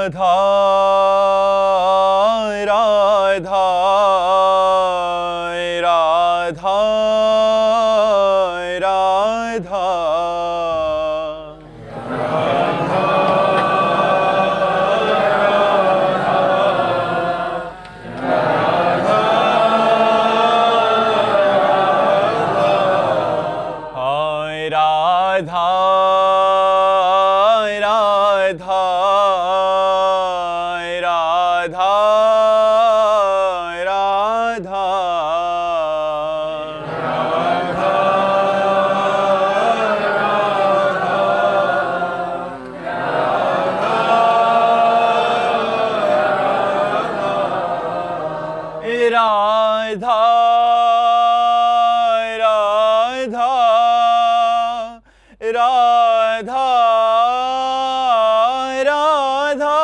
राधा राधा राधा राधा राधा राधा राधा राधा राधा राधा राधा राधा राधा राधा राधा राधा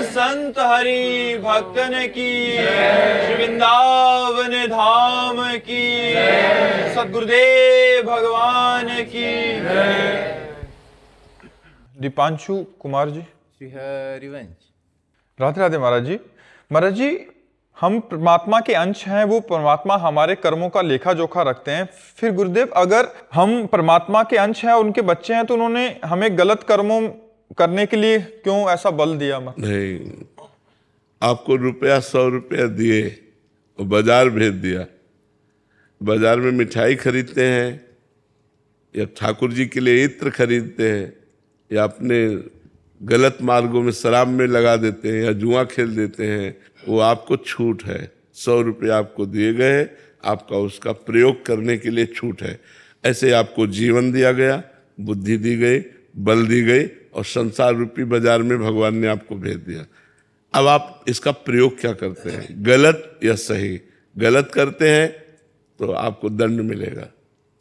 संत हरि भक्तन की श्री वृंदावन धाम की सद्गुरुदेव भगवान की। दीपांशु कुमार जी, श्री हरिवंश। राधे राधे महाराज जी। महाराज जी, हम परमात्मा के अंश हैं, वो परमात्मा हमारे कर्मों का लेखा जोखा रखते हैं। फिर गुरुदेव, अगर हम परमात्मा के अंश हैं और उनके बच्चे हैं, तो उन्होंने हमें गलत कर्मों करने के लिए क्यों ऐसा बल दिया? नहीं, आपको रुपया 100 रुपया दिए और बाजार भेज दिया। बाजार में मिठाई खरीदते हैं या ठाकुर जी के लिए इत्र खरीदते हैं या अपने गलत मार्गों में शराब में लगा देते हैं या जुआ खेल देते हैं, वो आपको छूट है। 100 रुपया आपको दिए गए, आपका उसका प्रयोग करने के लिए छूट है। ऐसे आपको जीवन दिया गया, बुद्धि दी गई, बल दी गई और संसार रूपी बाजार में भगवान ने आपको भेज दिया। अब आप इसका प्रयोग क्या करते हैं, गलत या सही? गलत करते हैं तो आपको दंड मिलेगा,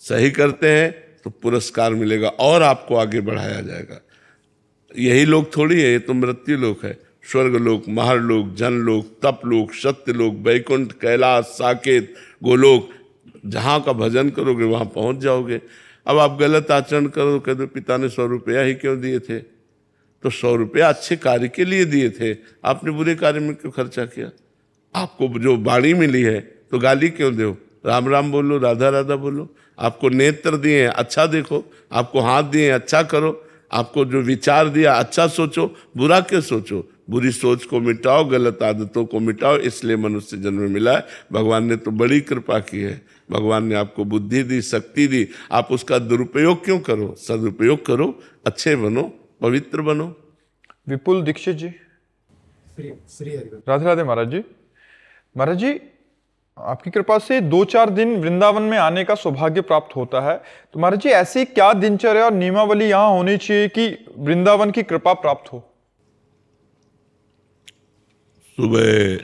सही करते हैं तो पुरस्कार मिलेगा और आपको आगे बढ़ाया जाएगा। यही लोग थोड़ी है, ये तो मृत्यु लोक है। स्वर्ग लोक, महारलोक, जनलोक, तपलोक, सत्यलोक, वैकुंठ, कैलाश, साकेत, गोलोक, जहाँ का भजन करोगे वहाँ पहुँच जाओगे। अब आप गलत आचरण करो, कह दो पिता ने 100 रुपया ही क्यों दिए थे? तो 100 रुपया अच्छे कार्य के लिए दिए थे, आपने बुरे कार्य में क्यों खर्चा किया? आपको जो वाणी मिली है तो गाली क्यों दो? राम राम बोलो, राधा राधा बोलो। आपको नेत्र दिए हैं, अच्छा देखो। आपको हाथ दिए हैं, अच्छा करो। आपको जो विचार दिया, अच्छा सोचो, बुरा क्यों सोचो? बुरी सोच को मिटाओ, गलत आदतों को मिटाओ। इसलिए मनुष्य जन्म मिला है। भगवान ने तो बड़ी कृपा की है। भगवान ने आपको बुद्धि दी, शक्ति दी, आप उसका दुरुपयोग क्यों करो? सदुपयोग करो, अच्छे बनो, पवित्र बनो। विपुल दीक्षित जी, राधे राधे महाराज जी। महाराज जी, आपकी कृपा से 2-4 दिन वृंदावन में आने का सौभाग्य प्राप्त होता है। तो महाराज जी, ऐसी क्या दिनचर्या और नियमावली यहाँ होनी चाहिए कि वृंदावन की कृपा प्राप्त हो? सुबह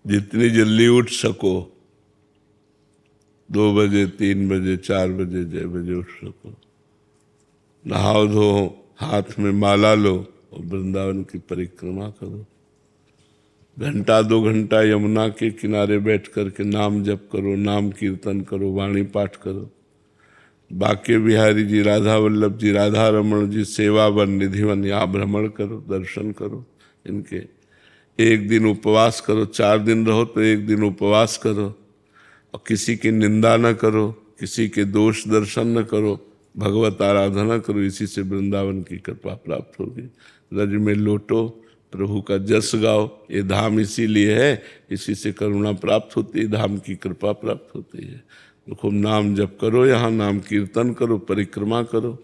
जितनी जल्दी उठ सको, 2 बजे, 3 बजे, 4 बजे, 6 बजे उठ सको, नहाओ धो, हाथ में माला लो और वृंदावन की परिक्रमा करो। घंटा 2 घंटा यमुना के किनारे बैठ कर के नाम जप करो, नाम कीर्तन करो, वाणी पाठ करो। बाके बिहारी जी, राधा वल्लभ जी, राधा रमण जी, सेवा वन निधिवन, यहाँ भ्रमण करो, दर्शन करो इनके। एक दिन उपवास करो, 4 दिन रहो तो एक दिन उपवास करो, और किसी की निंदा न करो, किसी के दोष दर्शन न करो, भगवत आराधना करो। इसी से वृंदावन की कृपा प्राप्त होगी। रज में लोटो, प्रभु का जस गाओ। ये धाम इसीलिए है, इसी से करुणा प्राप्त होती है, धाम की कृपा प्राप्त होती है। तो खूब नाम जप करो, यहाँ नाम कीर्तन करो, परिक्रमा करो।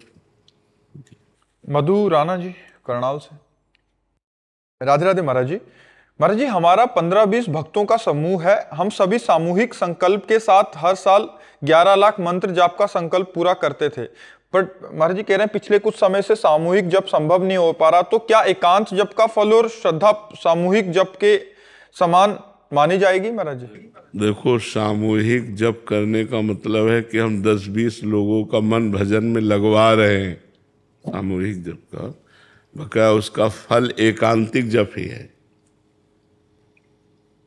मधु राणा जी करनाल से। राधे राधे महाराज जी। महाराज जी, हमारा 15-20 भक्तों का समूह है। हम सभी सामूहिक संकल्प के साथ हर साल 11 लाख मंत्र जाप का संकल्प पूरा करते थे, पर महाराज जी कह रहे हैं पिछले कुछ समय से सामूहिक जप संभव नहीं हो पा रहा, तो क्या एकांत जप का फल और श्रद्धा सामूहिक जप के समान मानी जाएगी महाराज जी? देखो, सामूहिक जप करने का मतलब है कि हम 10-20 लोगों का मन भजन में लगवा रहे हैं। सामूहिक जप का बकाया उसका फल एकांतिक जप ही है।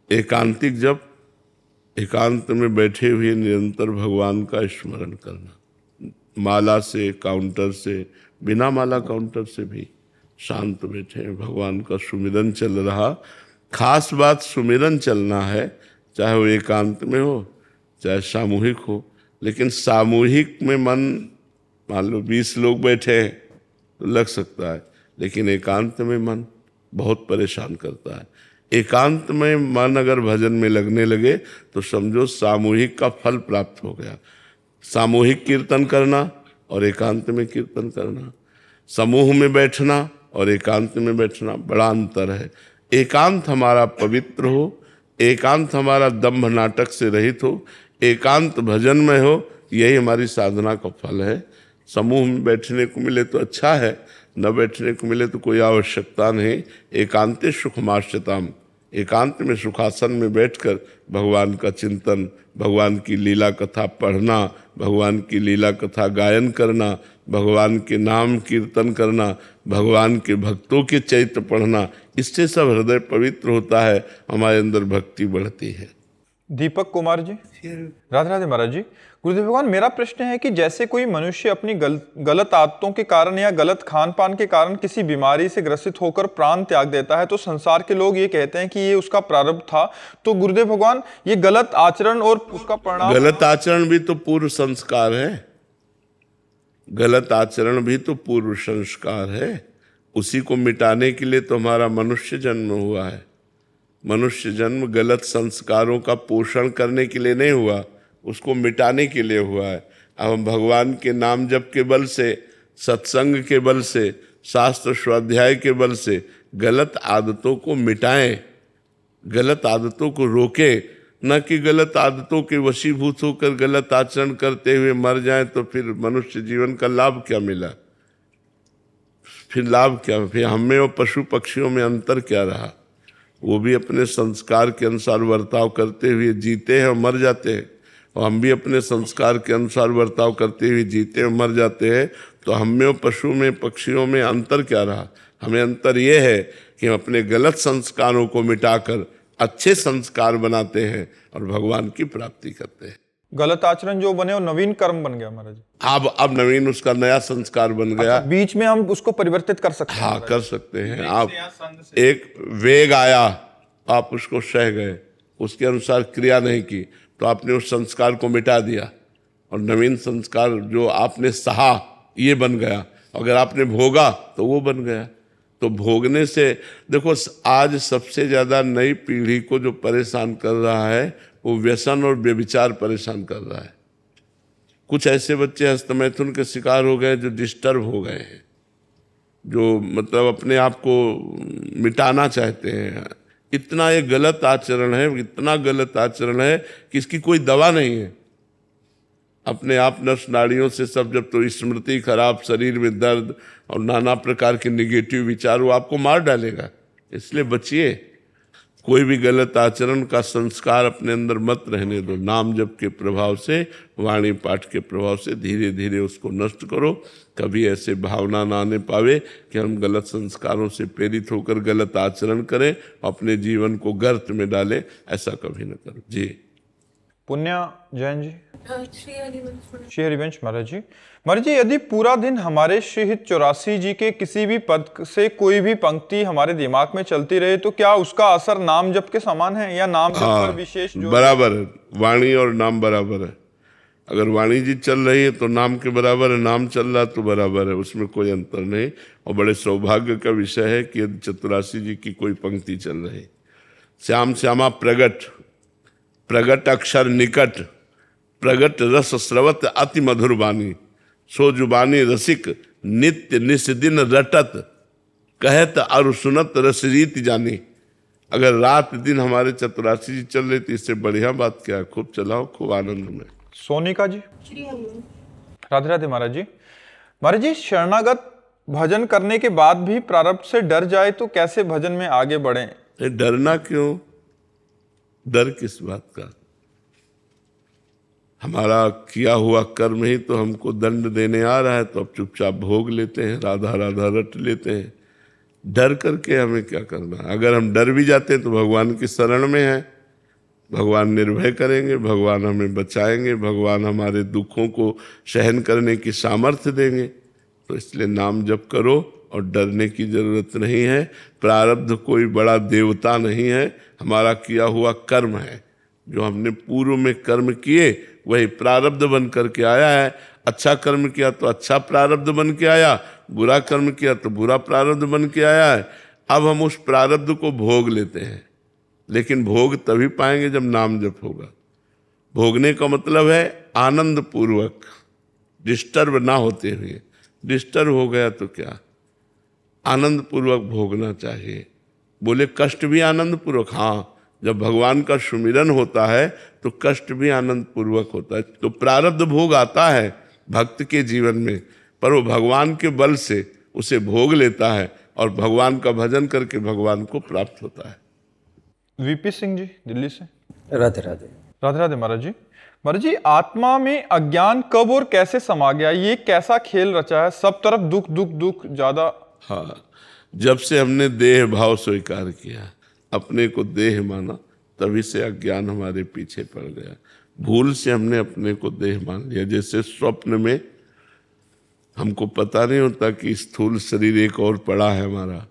एकांतिक जप, एकांत में बैठे हुए निरंतर भगवान का स्मरण करना, माला से, काउंटर से, बिना माला काउंटर से भी शांत बैठे भगवान का सुमिरन चल रहा। खास बात सुमिरन चलना है, चाहे वो एकांत में हो चाहे सामूहिक हो। लेकिन सामूहिक में मन, मान लो 20 लोग बैठे हैं तो लग सकता है, लेकिन एकांत में मन बहुत परेशान करता है। एकांत में मन अगर भजन में लगने लगे तो समझो सामूहिक का फल प्राप्त हो गया। सामूहिक कीर्तन करना और एकांत में कीर्तन करना, समूह में बैठना और एकांत में बैठना, बड़ा अंतर है। एकांत हमारा पवित्र हो, एकांत हमारा दंभ नाटक से रहित हो, एकांत भजन में हो, यही हमारी साधना का फल है। समूह में बैठने को मिले तो अच्छा है, न बैठने को मिले तो कोई आवश्यकता नहीं। एकांते सुखमाश्यताम, एकांत में सुखासन में बैठकर भगवान का चिंतन, भगवान की लीला कथा पढ़ना, भगवान की लीला कथा गायन करना, भगवान के नाम कीर्तन करना, भगवान के भक्तों के चरित्र पढ़ना, इससे सब हृदय पवित्र होता है, हमारे अंदर भक्ति बढ़ती है। दीपक कुमार जी। राधे राधे महाराज जी। गुरुदेव भगवान, मेरा प्रश्न है कि जैसे कोई मनुष्य अपनी गलत आदतों के कारण या गलत खान पान के कारण किसी बीमारी से ग्रसित होकर प्राण त्याग देता है, तो संसार के लोग ये कहते हैं कि ये उसका प्रारब्ध था। तो गुरुदेव भगवान, ये गलत आचरण और उसका परिणाम? गलत आचरण भी तो पूर्व संस्कार है, गलत आचरण भी तो पूर्व संस्कार है। उसी को मिटाने के लिए तो हमारा मनुष्य जन्म हुआ है। मनुष्य जन्म गलत संस्कारों का पोषण करने के लिए नहीं हुआ, उसको मिटाने के लिए हुआ है। अब हम भगवान के नाम जप के बल से, सत्संग के बल से, शास्त्र स्वाध्याय के बल से गलत आदतों को मिटाएं, गलत आदतों को रोकें, न कि गलत आदतों के वशीभूत होकर गलत आचरण करते हुए मर जाएं तो फिर मनुष्य जीवन का लाभ क्या मिला? फिर लाभ क्या? फिर हमें और पशु पक्षियों में अंतर क्या रहा? वो भी अपने संस्कार के अनुसार बर्ताव करते हुए जीते हैं और मर जाते हैं, और हम भी अपने संस्कार के अनुसार बर्ताव करते हुए जीते और मर जाते हैं। तो हमें और पशु में, पक्षियों में अंतर क्या रहा? हमें अंतर ये है कि हम अपने गलत संस्कारों को मिटाकर अच्छे संस्कार बनाते हैं और भगवान की प्राप्ति करते हैं। गलत आचरण जो बने वो नवीन कर्म बन गया महाराज। अब नवीन उसका नया संस्कार बन गया। बीच में हम उसको परिवर्तित कर सकते हैं? हाँ, कर सकते हैं। आप एक वेग आया, आप उसको सह गए, उसके अनुसार क्रिया नहीं की, तो आपने उस संस्कार को मिटा दिया, और नवीन संस्कार जो आपने सहा ये बन गया। अगर आपने भोगा तो वो बन गया। तो भोगने से देखो, आज सबसे ज़्यादा नई पीढ़ी को जो परेशान कर रहा है वो व्यसन और व्यभिचार परेशान कर रहा है। कुछ ऐसे बच्चे हस्तमैथुन के शिकार हो गए जो डिस्टर्ब हो गए हैं, जो मतलब अपने आप को मिटाना चाहते हैं। इतना ये गलत आचरण है, इतना गलत आचरण है कि इसकी कोई दवा नहीं है। अपने आप नस नाड़ियों से सब, जब तो स्मृति खराब, शरीर में दर्द और नाना प्रकार के निगेटिव विचार, वो आपको मार डालेगा। इसलिए बचिए। कोई भी गलत आचरण का संस्कार अपने अंदर मत रहने दो। नाम जप के प्रभाव से, वाणी पाठ के प्रभाव से धीरे धीरे उसको नष्ट करो। कभी ऐसे भावना ना आने पावे कि हम गलत संस्कारों से प्रेरित होकर गलत आचरण करें, अपने जीवन को गर्त में डालें, ऐसा कभी न करो। जी पुण्या जैन जी। श्री हरिवंश महाराज जी। महाराज जी, यदि पूरा दिन हमारे श्री 84 जी के किसी भी पद से कोई भी पंक्ति हमारे दिमाग में चलती रहे तो क्या उसका असर नाम जप के समान है या नाम जप पर विशेष जो बराबर है। वाणी और नाम बराबर है। अगर वाणी जी चल रही है तो नाम के बराबर है, नाम चल रहा तो बराबर है, उसमें कोई अंतर नहीं। और बड़े सौभाग्य का विषय है कि यदि 84 जी की कोई पंक्ति चल रही, श्याम श्यामा प्रगट, प्रगट अक्षर निकट, प्रगट रस स्रवत अति मधुर बानी, सो जुबानी रसिक नित्य निस्दिन रटत, कहत और सुनत रस रीत जानी। अगर रात दिन हमारे 84 जी चल रही थी, इससे बढ़िया बात क्या है। खूब चलाओ, खूब आनंद में। सोनिका जी। राधे राधे महाराज जी। महाराज जी, शरणागत भजन करने के बाद भी प्रारब्ध से डर जाए तो कैसे भजन में आगे बढ़े? डरना क्यों? डर किस बात का? हमारा किया हुआ कर्म ही तो हमको दंड देने आ रहा है, तो अब चुपचाप भोग लेते हैं, राधा राधा रट लेते हैं। डर करके हमें क्या करना? अगर हम डर भी जाते हैं तो भगवान की शरण में है, भगवान निर्भय करेंगे, भगवान हमें बचाएंगे, भगवान हमारे दुखों को सहन करने की सामर्थ्य देंगे। तो इसलिए नाम जप करो और डरने की जरूरत नहीं है। प्रारब्ध कोई बड़ा देवता नहीं है, हमारा किया हुआ कर्म है। जो हमने पूर्व में कर्म किए वही प्रारब्ध बन करके आया है। अच्छा कर्म किया तो अच्छा प्रारब्ध बन के आया, बुरा कर्म किया तो बुरा प्रारब्ध बन के आया है। अब हम उस प्रारब्ध को भोग लेते हैं, लेकिन भोग तभी पाएंगे जब नाम जप होगा। भोगने का मतलब है आनंद पूर्वक, डिस्टर्ब ना होते हुए। डिस्टर्ब हो गया तो क्या? आनंद पूर्वक भोगना चाहिए। बोले कष्ट भी आनंद पूर्वक, हाँ, जब भगवान का सुमिरन होता है तो कष्ट भी आनंद पूर्वक होता है। तो प्रारब्ध भोग आता है भक्त के जीवन में, पर वो भगवान के बल से उसे भोग लेता है और भगवान का भजन करके भगवान को प्राप्त होता है। वीपी सिंह जी दिल्ली से। राधे राधे। राधे राधे महाराज जी। महाराज जी, आत्मा में अज्ञान कब और कैसे समा गया? ये कैसा खेल रचा है? सब तरफ दुख दुख दुख ज्यादा। हाँ, जब से हमने देह भाव स्वीकार किया, अपने को देह माना, तभी से अज्ञान हमारे पीछे पड़ गया। भूल से हमने अपने को देह मान लिया। जैसे स्वप्न में हमको पता नहीं होता कि स्थूल शरीर एक और पड़ा है हमारा,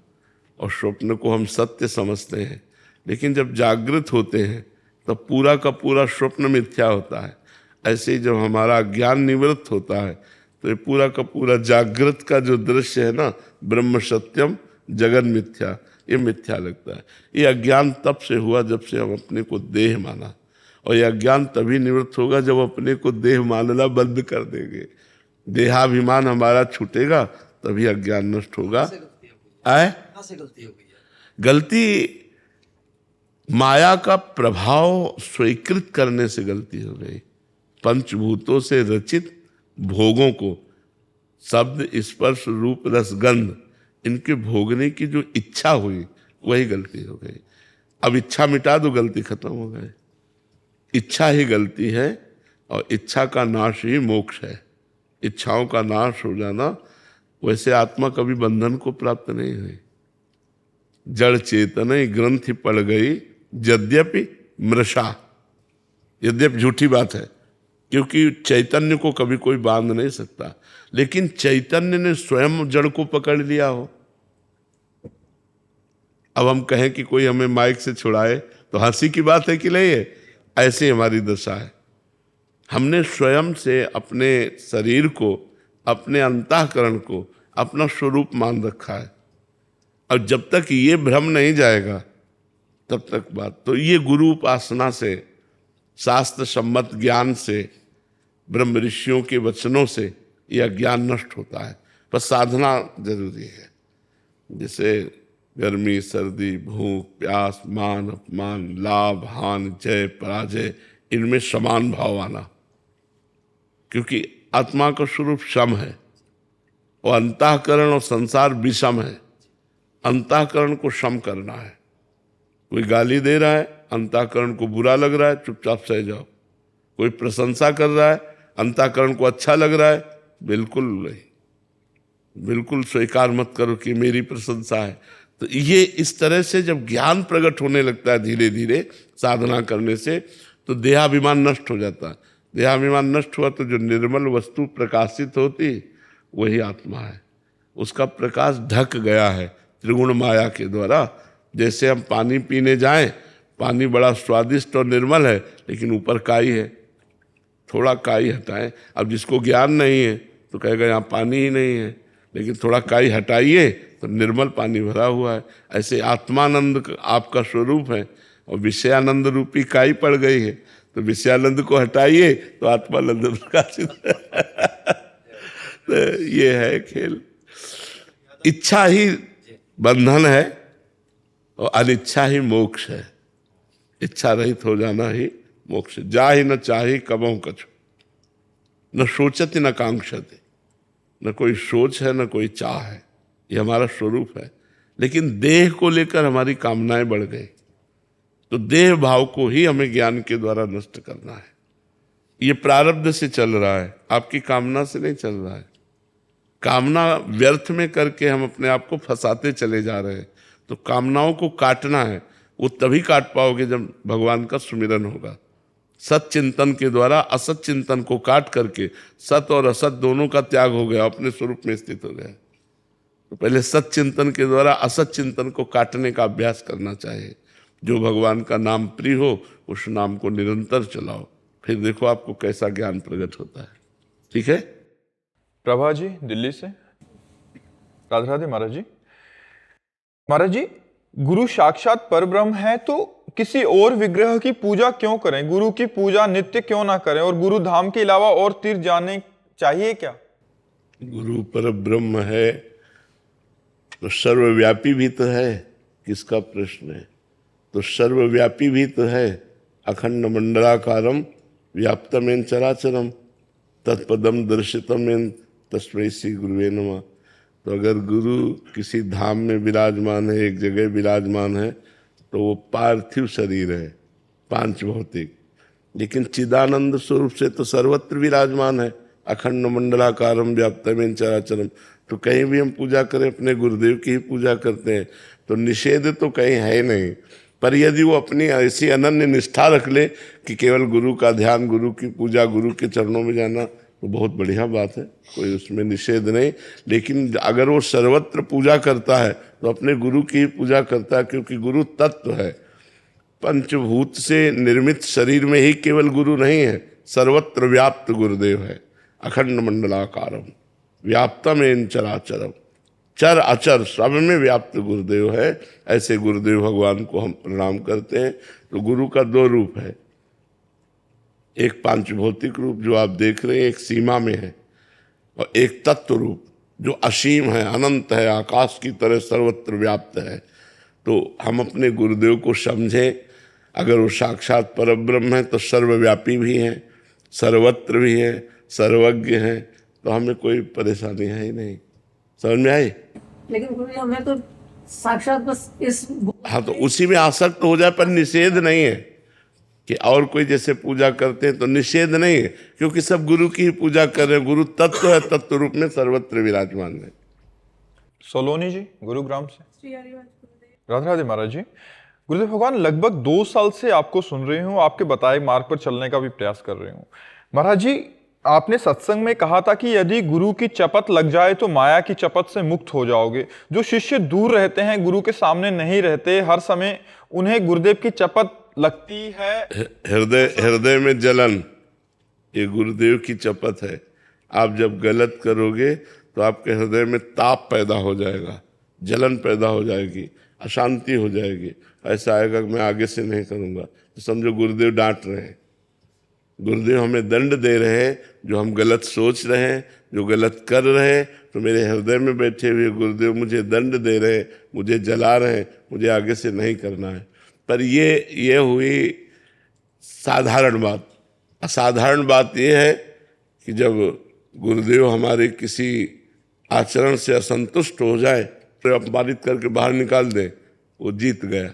और स्वप्न को हम सत्य समझते हैं। लेकिन जब जागृत होते हैं तब पूरा का पूरा स्वप्न मिथ्या होता है। ऐसे ही जब हमारा ज्ञान निवृत्त होता है तो ये पूरा का पूरा जागृत का जो दृश्य है ना, ब्रह्म सत्यम जगन मिथ्या, ये मिथ्या लगता है। ये अज्ञान तब से हुआ जब से हम अपने को देह माना, और ये अज्ञान तभी निवृत्त होगा जब अपने को देह मानना बंद कर देंगे। देहाभिमान हमारा छूटेगा तभी अज्ञान नष्ट होगा। गलती माया का प्रभाव स्वीकृत करने से गलती हो गई। पंचभूतों से रचित भोगों को, शब्द स्पर्श रूप रस गंध, इनके भोगने की जो इच्छा हुई वही गलती हो गई। अब इच्छा मिटा दो, गलती खत्म हो गई। इच्छा ही गलती है और इच्छा का नाश ही मोक्ष है। इच्छाओं का नाश हो जाना, वैसे आत्मा कभी बंधन को प्राप्त नहीं हुई। जड़ चेतन ग्रंथि पड़ गई यद्यपि मृषा, यद्यपि झूठी बात है, क्योंकि चैतन्य को कभी कोई बांध नहीं सकता। लेकिन चैतन्य ने स्वयं जड़ को पकड़ लिया हो। अब हम कहें कि कोई हमें माइक से छुड़ाए तो हंसी की बात है कि नहीं है? ऐसी हमारी दशा है। हमने स्वयं से अपने शरीर को, अपने अंतःकरण को अपना स्वरूप मान रखा है। और जब तक ये भ्रम नहीं जाएगा तब तक बात। तो ये गुरु उपासना से, शास्त्र सम्मत ज्ञान से, ब्रह्म ऋषियों के वचनों से यह ज्ञान नष्ट होता है। पर साधना जरूरी है। जैसे गर्मी सर्दी, भूख प्यास, मान अपमान, लाभ हानि, जय पराजय, इनमें समान भाव आना, क्योंकि आत्मा का स्वरूप सम है और अंतःकरण और संसार विषम है। अंतःकरण को सम करना है। कोई गाली दे रहा है, अंतःकरण को बुरा लग रहा है, चुपचाप सह जाओ। कोई प्रशंसा कर रहा है, अंतःकरण को अच्छा लग रहा है, बिल्कुल नहीं, बिल्कुल स्वीकार मत करो कि मेरी प्रशंसा है। तो ये इस तरह से जब ज्ञान प्रकट होने लगता है धीरे धीरे साधना करने से, तो देहाभिमान नष्ट हो जाता है। देहाभिमान नष्ट हुआ तो जो निर्मल वस्तु प्रकाशित होती वही आत्मा है। उसका प्रकाश ढक गया है त्रिगुण माया के द्वारा। जैसे हम पानी पीने जाएं, पानी बड़ा स्वादिष्ट और निर्मल है, लेकिन ऊपर काई है, थोड़ा काई हटाएं। अब जिसको ज्ञान नहीं है तो कहेगा यहाँ पानी ही नहीं है, लेकिन थोड़ा काई हटाइए तो निर्मल पानी भरा हुआ है। ऐसे आत्मानंद आपका स्वरूप है और विषयानंद रूपी काई पड़ गई है, तो विषयानंद को हटाइए तो आत्मानंद प्रकाशित तो ये है खेल। इच्छा ही बंधन है और अनिच्छा ही मोक्ष है। इच्छा रहित हो जाना ही मोक्ष। जा ही न चाही कबहु कछु, न सोचति न कांक्षति। न कोई सोच है न कोई चाह है, ये हमारा स्वरूप है। लेकिन देह को लेकर हमारी कामनाएं बढ़ गई, तो देह भाव को ही हमें ज्ञान के द्वारा नष्ट करना है। ये प्रारब्ध से चल रहा है, आपकी कामना से नहीं चल रहा है। कामना व्यर्थ में करके हम अपने आप को फंसाते चले जा रहे हैं। तो कामनाओं को काटना है, वो तभी काट पाओगे जब भगवान का सुमिरन होगा। सत चिंतन के द्वारा असत चिंतन को काट करके सत और असत दोनों का त्याग हो गया, अपने स्वरूप में स्थित हो गया। तो पहले सत चिंतन के द्वारा असत चिंतन को काटने का अभ्यास करना चाहिए। जो भगवान का नाम प्रिय हो उस नाम को निरंतर चलाओ, फिर देखो आपको कैसा ज्ञान प्रकट होता है। ठीक है। प्रभा जी दिल्ली से। राधे राधे महाराज जी। महाराज जी, गुरु साक्षात परब्रह्म है तो किसी और विग्रह की पूजा क्यों करें? गुरु की पूजा नित्य क्यों ना करें? और गुरु धाम के अलावा और तीर्थ जाने चाहिए क्या? गुरु परब्रह्म है तो सर्वव्यापी भी तो है, किसका प्रश्न है? तो सर्वव्यापी भी तो है। अखंड मंडलाकारम व्याप्तमेन चराचरम तत्पदम दर्शितमेन तस्मै श्री गुरुवे नमः। तो अगर गुरु किसी धाम में विराजमान है, एक जगह विराजमान है, तो वो पार्थिव शरीर है, पांच भौतिक, लेकिन चिदानंद स्वरूप से तो सर्वत्र विराजमान है। अखंड मंडलाकारम व्याप्तमेन चराचरम। तो कहीं भी हम पूजा करें अपने गुरुदेव की ही पूजा करते हैं, तो निषेध तो कहीं है नहीं। पर यदि वो अपनी ऐसी अनन्य निष्ठा रख ले कि केवल गुरु का ध्यान, गुरु की पूजा, गुरु के चरणों में जाना, तो बहुत बढ़िया बात है, कोई उसमें निषेध नहीं। लेकिन अगर वो सर्वत्र पूजा करता है तो अपने गुरु की ही पूजा करता है, क्योंकि गुरु तत्व है। पंचभूत से निर्मित शरीर में ही केवल गुरु नहीं है, सर्वत्र व्याप्त गुरुदेव है। अखंड मंडलाकारम व्याप्तमेन चराचरम, चर अचर सब में व्याप्त गुरुदेव है। ऐसे गुरुदेव भगवान को हम प्रणाम करते हैं। तो गुरु का दो रूप है, एक पांच भौतिक रूप जो आप देख रहे हैं, एक सीमा में है, और एक तत्व रूप जो असीम है, अनंत है, आकाश की तरह सर्वत्र व्याप्त है। तो हम अपने गुरुदेव को समझें। अगर वो साक्षात परब्रह्म है तो सर्वव्यापी भी हैं, सर्वत्र भी हैं, सर्वज्ञ हैं, तो हमें कोई परेशानी है ही नहीं। समझ में आई? लेकिन गुरु जी हमें तो साक्षात बस इस हाँ, तो उसी में आसक्त हो जाए, पर निषेध नहीं है कि और कोई जैसे पूजा करते हैं तो निषेध नहीं है, क्योंकि सब गुरु की ही पूजा कर रहे हैं। गुरु तत्व है, तत्व रूप में सर्वत्र विराजमान है। सोलोनी जी गुरुग्राम से। राधे राधे महाराज जी। गुरुदेव भगवान, लगभग 2 साल से आपको सुन रही हूँ, आपके बताए मार्ग पर चलने का भी प्रयास कर रही हूँ। महाराज जी, आपने सत्संग में कहा था कि यदि गुरु की चपत लग जाए तो माया की चपत से मुक्त हो जाओगे। जो शिष्य दूर रहते हैं, गुरु के सामने नहीं रहते, हर समय उन्हें गुरुदेव की चपत लगती है। हृदय में जलन, ये गुरुदेव की चपत है। आप जब गलत करोगे तो आपके हृदय में ताप पैदा हो जाएगा, जलन पैदा हो जाएगी, अशांति हो जाएगी। ऐसा आएगा कि मैं आगे से नहीं करूँगा, तो समझो गुरुदेव डांट रहे हैं, गुरुदेव हमें दंड दे रहे हैं। जो हम गलत सोच रहे हैं, जो गलत कर रहे हैं, तो मेरे हृदय में बैठे हुए गुरुदेव मुझे दंड दे रहे हैं, मुझे जला रहे हैं, मुझे आगे से नहीं करना है। पर ये हुई साधारण बात। असाधारण बात ये है कि जब गुरुदेव हमारे किसी आचरण से असंतुष्ट हो जाए तो अपमानित करके बाहर निकाल दें, वो जीत गया।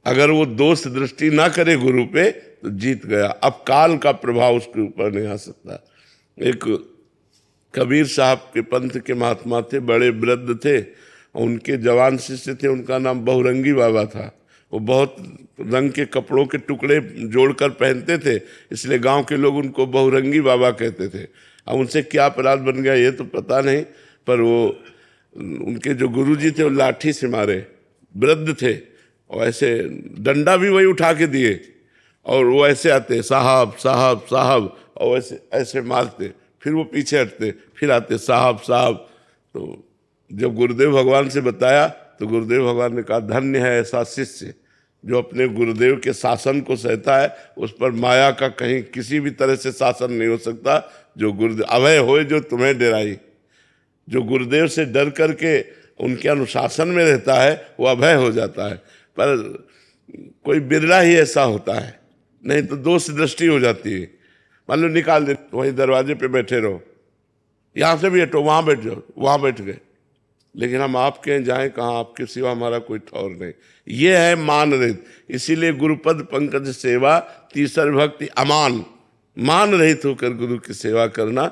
अगर वो दोष दृष्टि ना करे गुरु पे तो जीत गया। अब काल का प्रभाव उसके ऊपर नहीं आ सकता। एक कबीर साहब के पंथ के महात्मा थे, बड़े वृद्ध थे, उनके जवान शिष्य थे, उनका नाम बहुरंगी बाबा था। वो बहुत रंग के कपड़ों के टुकड़े जोड़कर पहनते थे, इसलिए गांव के लोग उनको बहुरंगी बाबा कहते थे। अब उनसे क्या अपराध बन गया ये तो पता नहीं, पर वो उनके जो गुरुजी थे वो लाठी से मारे, वृद्ध थे, और ऐसे डंडा भी वही उठा के दिए, और वो ऐसे आते साहब साहब साहब, और ऐसे ऐसे मारते, फिर वो पीछे हटते, फिर आते साहब साहब। तो जब गुरुदेव भगवान से बताया तो गुरुदेव भगवान ने कहा, धन्य है ऐसा शिष्य जो अपने गुरुदेव के शासन को सहता है, उस पर माया का कहीं किसी भी तरह से शासन नहीं हो सकता। जो गुरुदेव अभय होए जो तुम्हें डराई, जो गुरुदेव से डर करके उनके अनुशासन में रहता है वो अभय हो जाता है। पर कोई बिरला ही ऐसा होता है, नहीं तो दोष दृष्टि हो जाती है। मान लो निकाल दे, वहीं दरवाजे पे बैठे रहो, यहाँ से भी हटो, वहाँ बैठ जाओ, वहाँ बैठ गए, लेकिन हम आपके जाएं कहाँ, आपके सिवा हमारा कोई ठौर नहीं। ये है मान रहित। इसीलिए गुरुपद पंकज सेवा तीसर भक्ति अमान, मान रहित होकर गुरु की सेवा करना।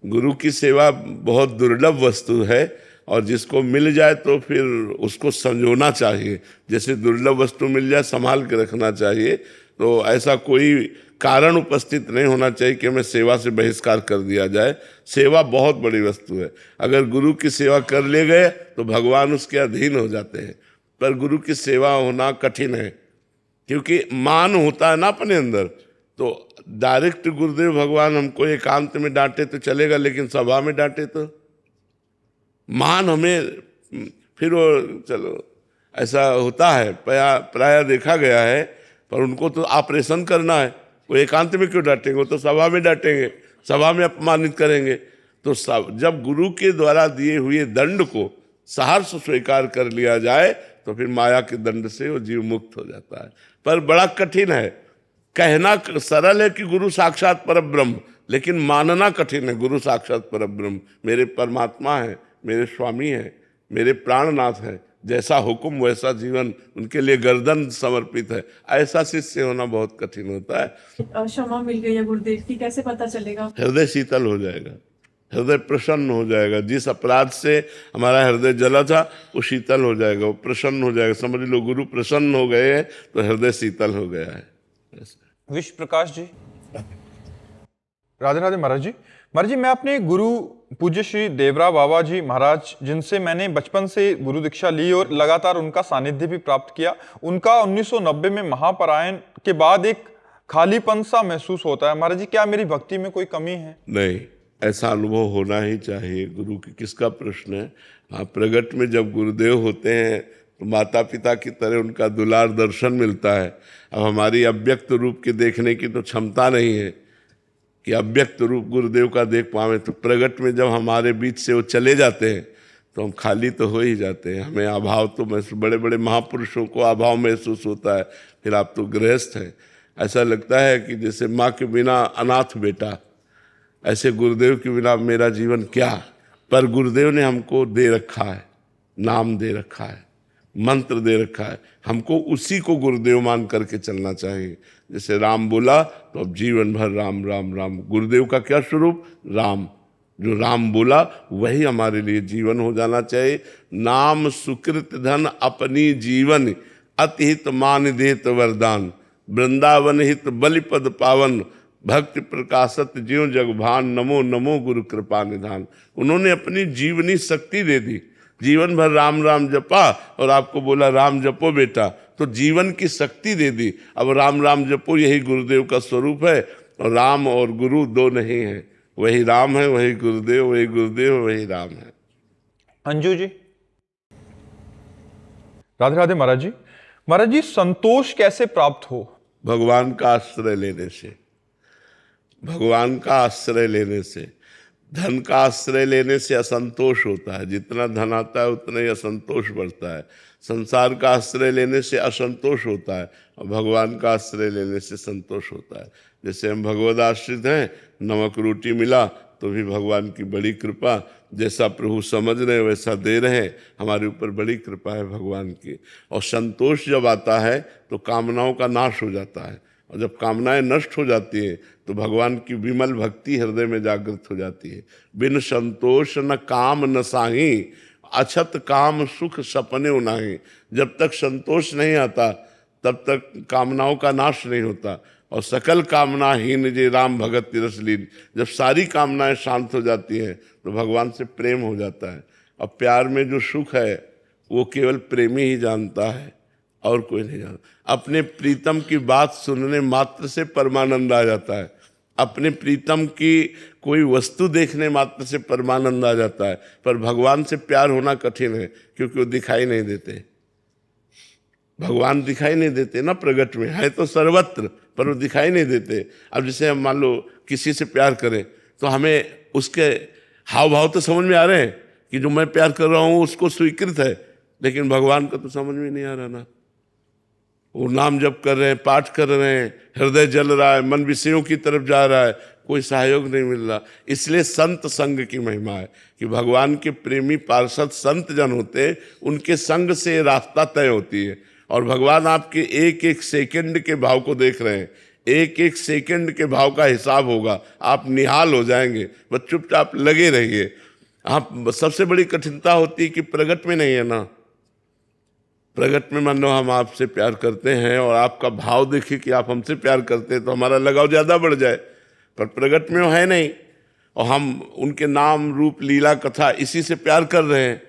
गुरु की सेवा बहुत दुर्लभ वस्तु है, और जिसको मिल जाए तो फिर उसको संजोना चाहिए। जैसे दुर्लभ वस्तु मिल जाए संभाल के रखना चाहिए। तो ऐसा कोई कारण उपस्थित नहीं होना चाहिए कि हमें सेवा से बहिष्कार कर दिया जाए। सेवा बहुत बड़ी वस्तु है। अगर गुरु की सेवा कर ले गए तो भगवान उसके अधीन हो जाते हैं, पर गुरु की सेवा होना कठिन है, क्योंकि मान होता है ना अपने अंदर। तो डायरेक्ट गुरुदेव भगवान हमको एकांत में डांटे तो चलेगा, लेकिन सभा में डांटे तो मान हमें, फिर वो चलो ऐसा होता है, प्राय देखा गया है। पर उनको तो ऑपरेशन करना है, वो एकांत में क्यों डांटेंगे, वो तो सभा में डांटेंगे, सभा में अपमानित करेंगे। तो जब गुरु के द्वारा दिए हुए दंड को सहर्ष स्वीकार कर लिया जाए तो फिर माया के दंड से वो जीव मुक्त हो जाता है। पर बड़ा कठिन है। कहना सरल है कि गुरु साक्षात परब्रह्म, लेकिन मानना कठिन है। गुरु साक्षात परब्रह्म मेरे परमात्मा है, मेरे स्वामी है, मेरे प्राणनाथ है, जैसा हुक्म वैसा जीवन, उनके लिए गर्दन समर्पित है। ऐसा शिष्य होना बहुत कठिन होता है। क्षमा मिल गई है गुरुदेव की, कैसे पता चलेगा? हृदय शीतल हो जाएगा, हृदय प्रसन्न हो जाएगा। जिस अपराध से हमारा हृदय जला था वो शीतल हो जाएगा, वो प्रसन्न हो जाएगा। समझ लो गुरु प्रसन्न हो गए हैं तो हृदय शीतल हो गया है। विश्व प्रकाश जी, राधे राधे महाराज जी। महाराज जी, मैं अपने गुरु पूज्य श्री देवरा बाबा जी महाराज, जिनसे मैंने बचपन से गुरु दीक्षा ली और लगातार उनका सानिध्य भी प्राप्त किया, उनका 1990 में महापरायण के बाद एक खालीपन सा महसूस होता है। महाराज जी, क्या मेरी भक्ति में कोई कमी है? नहीं, ऐसा अनुभव होना ही चाहिए। गुरु की किसका प्रश्न है। हाँ, प्रगट में जब गुरुदेव होते हैं तो माता पिता की तरह उनका दुलार दर्शन मिलता है। अब हमारी अव्यक्त रूप के देखने की तो क्षमता नहीं है कि अव्यक्त रूप गुरुदेव का देख पावे। तो प्रगट में जब हमारे बीच से वो चले जाते हैं तो हम खाली तो हो ही जाते हैं। हमें अभाव तो महसूस, बड़े बड़े महापुरुषों को अभाव महसूस होता है। फिर आप तो गृहस्थ हैं, ऐसा लगता है कि जैसे माँ के बिना अनाथ बेटा, ऐसे गुरुदेव के बिना मेरा जीवन क्या। पर गुरुदेव ने हमको दे रखा है, नाम दे रखा है, मंत्र दे रखा है, हमको उसी को गुरुदेव मान करके चलना चाहिए। जैसे राम बोला तो अब जीवन भर राम राम राम। गुरुदेव का क्या स्वरूप? राम। जो राम बोला वही हमारे लिए जीवन हो जाना चाहिए। नाम सुकृत धन अपनी जीवन, अतिहित मान देत वरदान, वृंदावन हित बलिपद पावन, भक्ति प्रकाशत ज्यों जग भान, नमो नमो गुरु कृपा निधान। उन्होंने अपनी जीवनी शक्ति दे दी, जीवन भर राम राम जपा और आपको बोला राम जपो बेटा, तो जीवन की शक्ति दे दी। अब राम राम जपो, यही गुरुदेव का स्वरूप है। और राम और गुरु दो नहीं है, वही राम है, वही गुरुदेव, वही गुरुदेव, वही राम है। अंजू जी, राधे राधे महाराज जी। महाराज जी, संतोष कैसे प्राप्त हो? भगवान का आश्रय लेने से, भगवान का आश्रय लेने से। धन का आश्रय लेने से असंतोष होता है, जितना धन आता है उतना ही असंतोष बढ़ता है। संसार का आश्रय लेने से असंतोष होता है, और भगवान का आश्रय लेने से संतोष होता है। जैसे हम भगवद आश्रित हैं, नमक रोटी मिला तो भी भगवान की बड़ी कृपा, जैसा प्रभु समझ रहे हैं वैसा दे रहे हैं, हमारे ऊपर बड़ी कृपा है भगवान की। और संतोष जब आता है तो कामनाओं का नाश हो जाता है, और जब कामनाएं नष्ट हो जाती हैं तो भगवान की विमल भक्ति हृदय में जागृत हो जाती है। बिन संतोष न काम न साही, अछत काम सुख सपने नाही। जब तक संतोष नहीं आता तब तक कामनाओं का नाश नहीं होता। और सकल कामनाहीन जे राम भगत तिरस लीन, जब सारी कामनाएं शांत हो जाती हैं तो भगवान से प्रेम हो जाता है। और प्यार में जो सुख है वो केवल प्रेमी ही जानता है, और कोई नहीं जानता। अपने प्रीतम की बात सुनने मात्र से परमानंद आ जाता है, अपने प्रीतम की कोई वस्तु देखने मात्र से परमानंद आ जाता है। पर भगवान से प्यार होना कठिन है, क्योंकि वो दिखाई नहीं देते। भगवान दिखाई नहीं देते ना, प्रगट में है तो सर्वत्र, पर वो दिखाई नहीं देते। अब जैसे हम मान लो किसी से प्यार करें तो हमें उसके हाव भाव तो समझ में आ रहे हैं कि जो मैं प्यार कर रहा हूँ उसको स्वीकृत है, लेकिन भगवान का तो समझ में नहीं आ रहा ना। वो नाम जप कर रहे हैं, पाठ कर रहे हैं, हृदय जल रहा है, मन विषयों की तरफ जा रहा है, कोई सहयोग नहीं मिल रहा। इसलिए संत संग की महिमा है कि भगवान के प्रेमी पार्षद संत जन होते हैं, उनके संग से रास्ता तय होती है। और भगवान आपके एक एक सेकंड के भाव को देख रहे हैं, एक एक सेकंड के भाव का हिसाब होगा, आप निहाल हो जाएंगे। बस चुपचाप लगे रहिए। आप सबसे बड़ी कठिनता होती है कि प्रगट में नहीं है ना। प्रगट में मान लो हम आपसे प्यार करते हैं और आपका भाव देखिए कि आप हमसे प्यार करते हैं तो हमारा लगाव ज़्यादा बढ़ जाए, पर प्रगट में वो है नहीं, और हम उनके नाम रूप लीला कथा इसी से प्यार कर रहे हैं।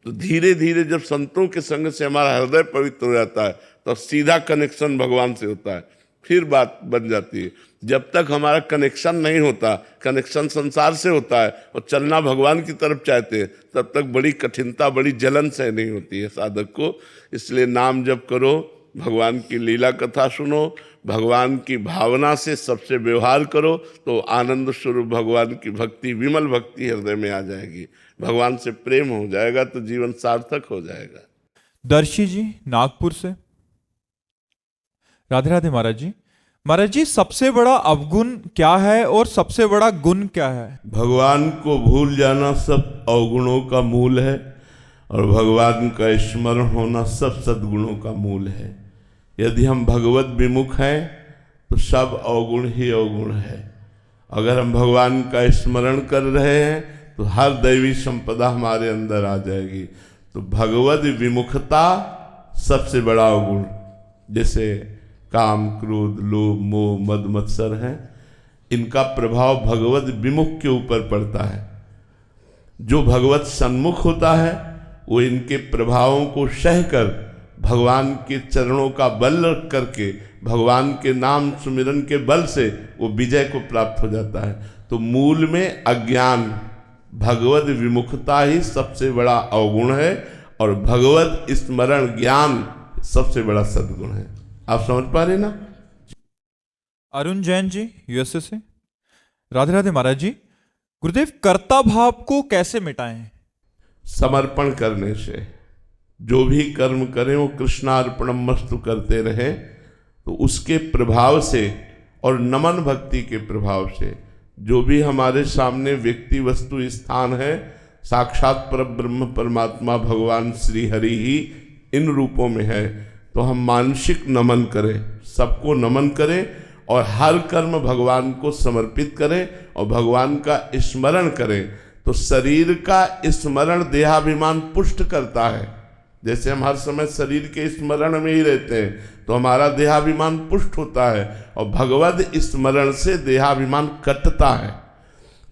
तो धीरे धीरे जब संतों के संग से हमारा हृदय पवित्र हो जाता है तो सीधा कनेक्शन भगवान से होता है, फिर बात बन जाती है। जब तक हमारा कनेक्शन नहीं होता, कनेक्शन संसार से होता है और चलना भगवान की तरफ चाहते हैं, तब तक बड़ी कठिनता, बड़ी जलन सहनी होती है साधक को। इसलिए नाम जप करो, भगवान की लीला कथा सुनो, भगवान की भावना से सबसे व्यवहार करो, तो आनंद स्वरूप भगवान की भक्ति, विमल भक्ति हृदय में आ जाएगी। भगवान से प्रेम हो जाएगा तो जीवन सार्थक हो जाएगा। दर्शी जी नागपुर से। राधे राधे महाराज जी। महाराज जी, सबसे बड़ा अवगुण क्या है और सबसे बड़ा गुण क्या है? भगवान को भूल जाना सब अवगुणों का मूल है, और भगवान का स्मरण होना सब सद्गुणों का मूल है। यदि हम भगवत विमुख हैं तो सब अवगुण ही अवगुण है। अगर हम भगवान का स्मरण कर रहे हैं तो हर दैवी संपदा हमारे अंदर आ जाएगी। तो भगवत विमुखता सबसे बड़ा अवगुण, जैसे काम, क्रोध, लोभ, मोह, मद, मत्सर हैं, इनका प्रभाव भगवत विमुख के ऊपर पड़ता है। जो भगवत सन्मुख होता है वो इनके प्रभावों को सहकर भगवान के चरणों का बल रख करके, भगवान के नाम सुमिरन के बल से वो विजय को प्राप्त हो जाता है। तो मूल में अज्ञान, भगवत विमुखता ही सबसे बड़ा अवगुण है, और भगवत स्मरण ज्ञान सबसे बड़ा सद्गुण है। आप समझ पा रहे ना? अरुण जैन जी यूएसए से। राधे राधे महाराज जी। गुरुदेव, कर्ता भाव को कैसे मिटाएं? समर्पण करने से। जो भी कर्म करें वो कृष्णार्पणम मस्तु करते रहें, तो उसके प्रभाव से और नमन भक्ति के प्रभाव से जो भी हमारे सामने व्यक्ति, वस्तु, स्थान है, साक्षात परब्रह्म परमात्मा भगवान श्री हरि ही इन रूपों में है, तो हम मानसिक नमन करें, सबको नमन करें और हर कर्म भगवान को समर्पित करें और भगवान का स्मरण करें। तो शरीर का स्मरण देहाभिमान पुष्ट करता है। जैसे हम हर समय शरीर के स्मरण में ही रहते हैं तो हमारा देहाभिमान पुष्ट होता है, और भगवत स्मरण से देहाभिमान कटता है।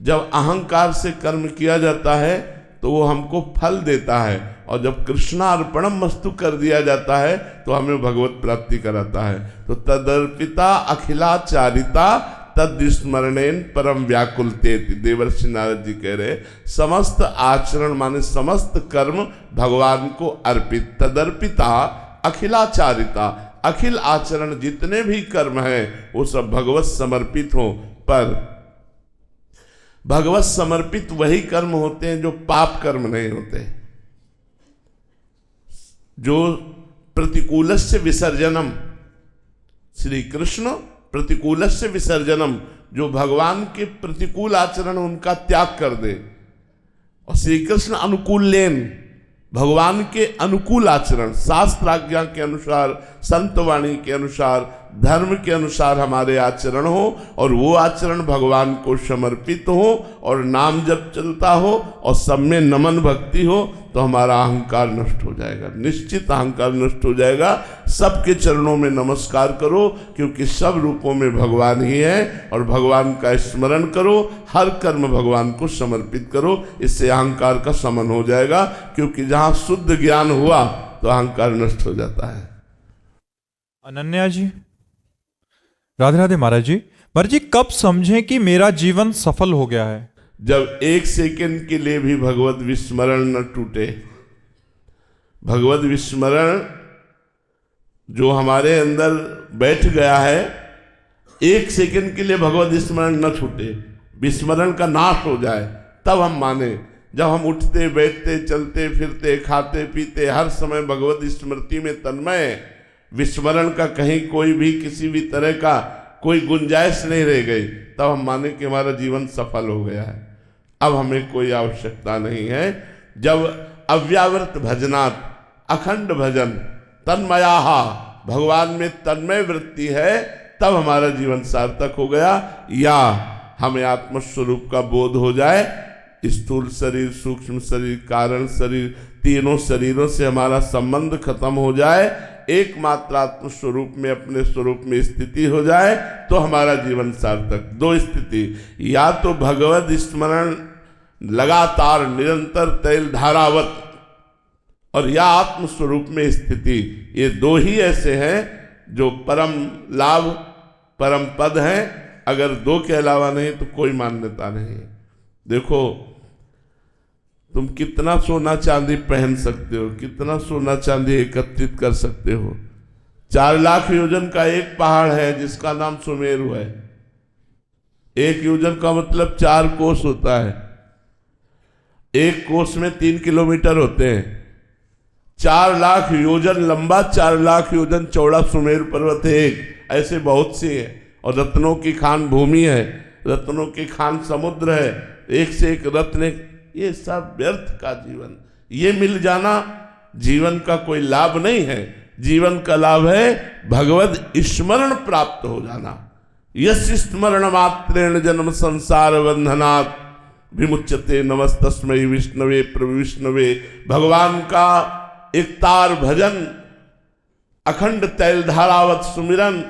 जब अहंकार से कर्म किया जाता है तो वो हमको फल देता है, और जब कृष्णार्पणम मस्तु कर दिया जाता है तो हमें भगवत प्राप्ति कराता है। तो तदर्पिता अखिलाचारिता तद स्मरणेन परम व्याकुलते। देवर्षि नारद जी कह रहे, समस्त आचरण माने समस्त कर्म भगवान को अर्पित। तदर्पिता अखिलाचारिता, अखिल आचरण जितने भी कर्म हैं वो सब भगवत समर्पित हो। पर भगवत समर्पित वही कर्म होते हैं जो पाप कर्म नहीं होते, जो प्रतिकूलस्य विसर्जनम। श्री कृष्ण प्रतिकूलस्य विसर्जनम, जो भगवान के प्रतिकूल आचरण उनका त्याग कर दे, और श्री कृष्ण अनुकूल लेन, भगवान के अनुकूल आचरण, शास्त्र आज्ञा के अनुसार, संत वाणी के अनुसार, धर्म के अनुसार हमारे आचरण हो, और वो आचरण भगवान को समर्पित हो, और नाम जब चलता हो और सब में नमन भक्ति हो, तो हमारा अहंकार नष्ट हो जाएगा। निश्चित अहंकार नष्ट हो जाएगा। सबके चरणों में नमस्कार करो, क्योंकि सब रूपों में भगवान ही है, और भगवान का स्मरण करो, हर कर्म भगवान को समर्पित करो। इससे अहंकार का शमन हो जाएगा, क्योंकि जहाँ शुद्ध ज्ञान हुआ तो अहंकार नष्ट हो जाता है। अनन्या जी, राधे राधे महाराज जी। महाराज जी, कब समझें कि मेरा जीवन सफल हो गया है? जब एक सेकंड के लिए भी भगवत विस्मरण न टूटे। भगवत विस्मरण जो हमारे अंदर बैठ गया है, एक सेकंड के लिए भगवत विस्मरण न छूटे, विस्मरण का नाश हो जाए, तब हम माने। जब हम उठते बैठते चलते फिरते खाते पीते हर समय भगवत स्मृति में तन्मय, विस्मरण का कहीं कोई भी किसी भी तरह का कोई गुंजाइश नहीं रह गई, तब हम माने कि हमारा जीवन सफल हो गया है। अब हमें कोई आवश्यकता नहीं है। जब अव्यावृत भजनात्, अखंड भजन, तन्मयाहा, भगवान में तन्मय वृत्ति है, तब हमारा जीवन सार्थक हो गया। या हमें आत्मस्वरूप का बोध हो जाए, स्थूल शरीर, सूक्ष्म शरीर, कारण शरीर, तीनों शरीरों से हमारा संबंध खत्म हो जाए, एकमात्र आत्म स्वरूप में अपने स्वरूप में स्थिति हो जाए, तो हमारा जीवन सार्थक। दो स्थिति, या तो भगवत स्मरण लगातार निरंतर तैल धारावत, और या आत्म स्वरूप में स्थिति। ये दो ही ऐसे हैं जो परम लाभ, परम पद हैं। अगर दो के अलावा नहीं तो कोई मान्यता नहीं। देखो, तुम कितना सोना चांदी पहन सकते हो, कितना सोना चांदी एकत्रित कर सकते हो। 4 लाख योजन का एक पहाड़ है जिसका नाम सुमेरु है। एक योजन का मतलब 4 कोस होता है। एक कोस में 3 किलोमीटर होते हैं। 4 लाख योजन लंबा, 4 लाख योजन चौड़ा सुमेरु पर्वत है एक। ऐसे बहुत से हैं। और रत्नों की खान भूमि है, रत्नों की खान समुद्र है, एक से एक रत्न। ये सब व्यर्थ का जीवन, ये मिल जाना जीवन का कोई लाभ नहीं है। जीवन का लाभ है भगवत स्मरण प्राप्त हो जाना। यस स्मरण मात्रेण जन्म संसार बंधनात् विमुच्यते नमस्तस्मै विष्णवे प्रविष्णवे। भगवान का एकतार भजन, अखंड तैल धारावत सुमिरन,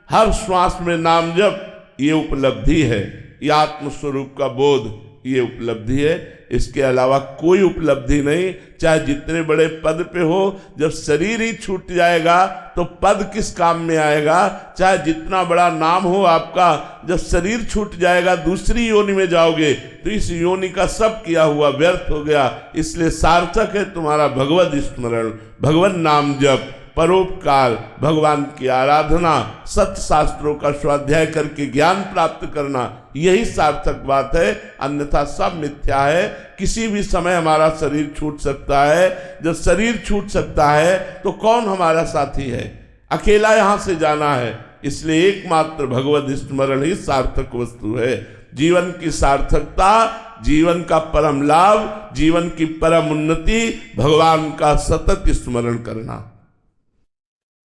हर श्वास में नाम जप, ये उपलब्धि है। ये आत्मस्वरूप का बोध, ये उपलब्धि है। इसके अलावा कोई उपलब्धि नहीं। चाहे जितने बड़े पद पे हो, जब शरीर ही छूट जाएगा तो पद किस काम में आएगा। चाहे जितना बड़ा नाम हो आपका, जब शरीर छूट जाएगा दूसरी योनि में जाओगे तो इस योनि का सब किया हुआ व्यर्थ हो गया। इसलिए सार्थक है तुम्हारा भगवत स्मरण, भगवत नाम जप, परोपकार, भगवान की आराधना, सत्य शास्त्रों का स्वाध्याय करके ज्ञान प्राप्त करना, यही सार्थक बात है। अन्यथा सब मिथ्या है। किसी भी समय हमारा शरीर छूट सकता है। जब शरीर छूट सकता है तो कौन हमारा साथी है? अकेला यहां से जाना है। इसलिए एकमात्र भगवत स्मरण ही सार्थक वस्तु है। जीवन की सार्थकता, जीवन का परम लाभ, जीवन की परम उन्नति, भगवान का सतत स्मरण करना।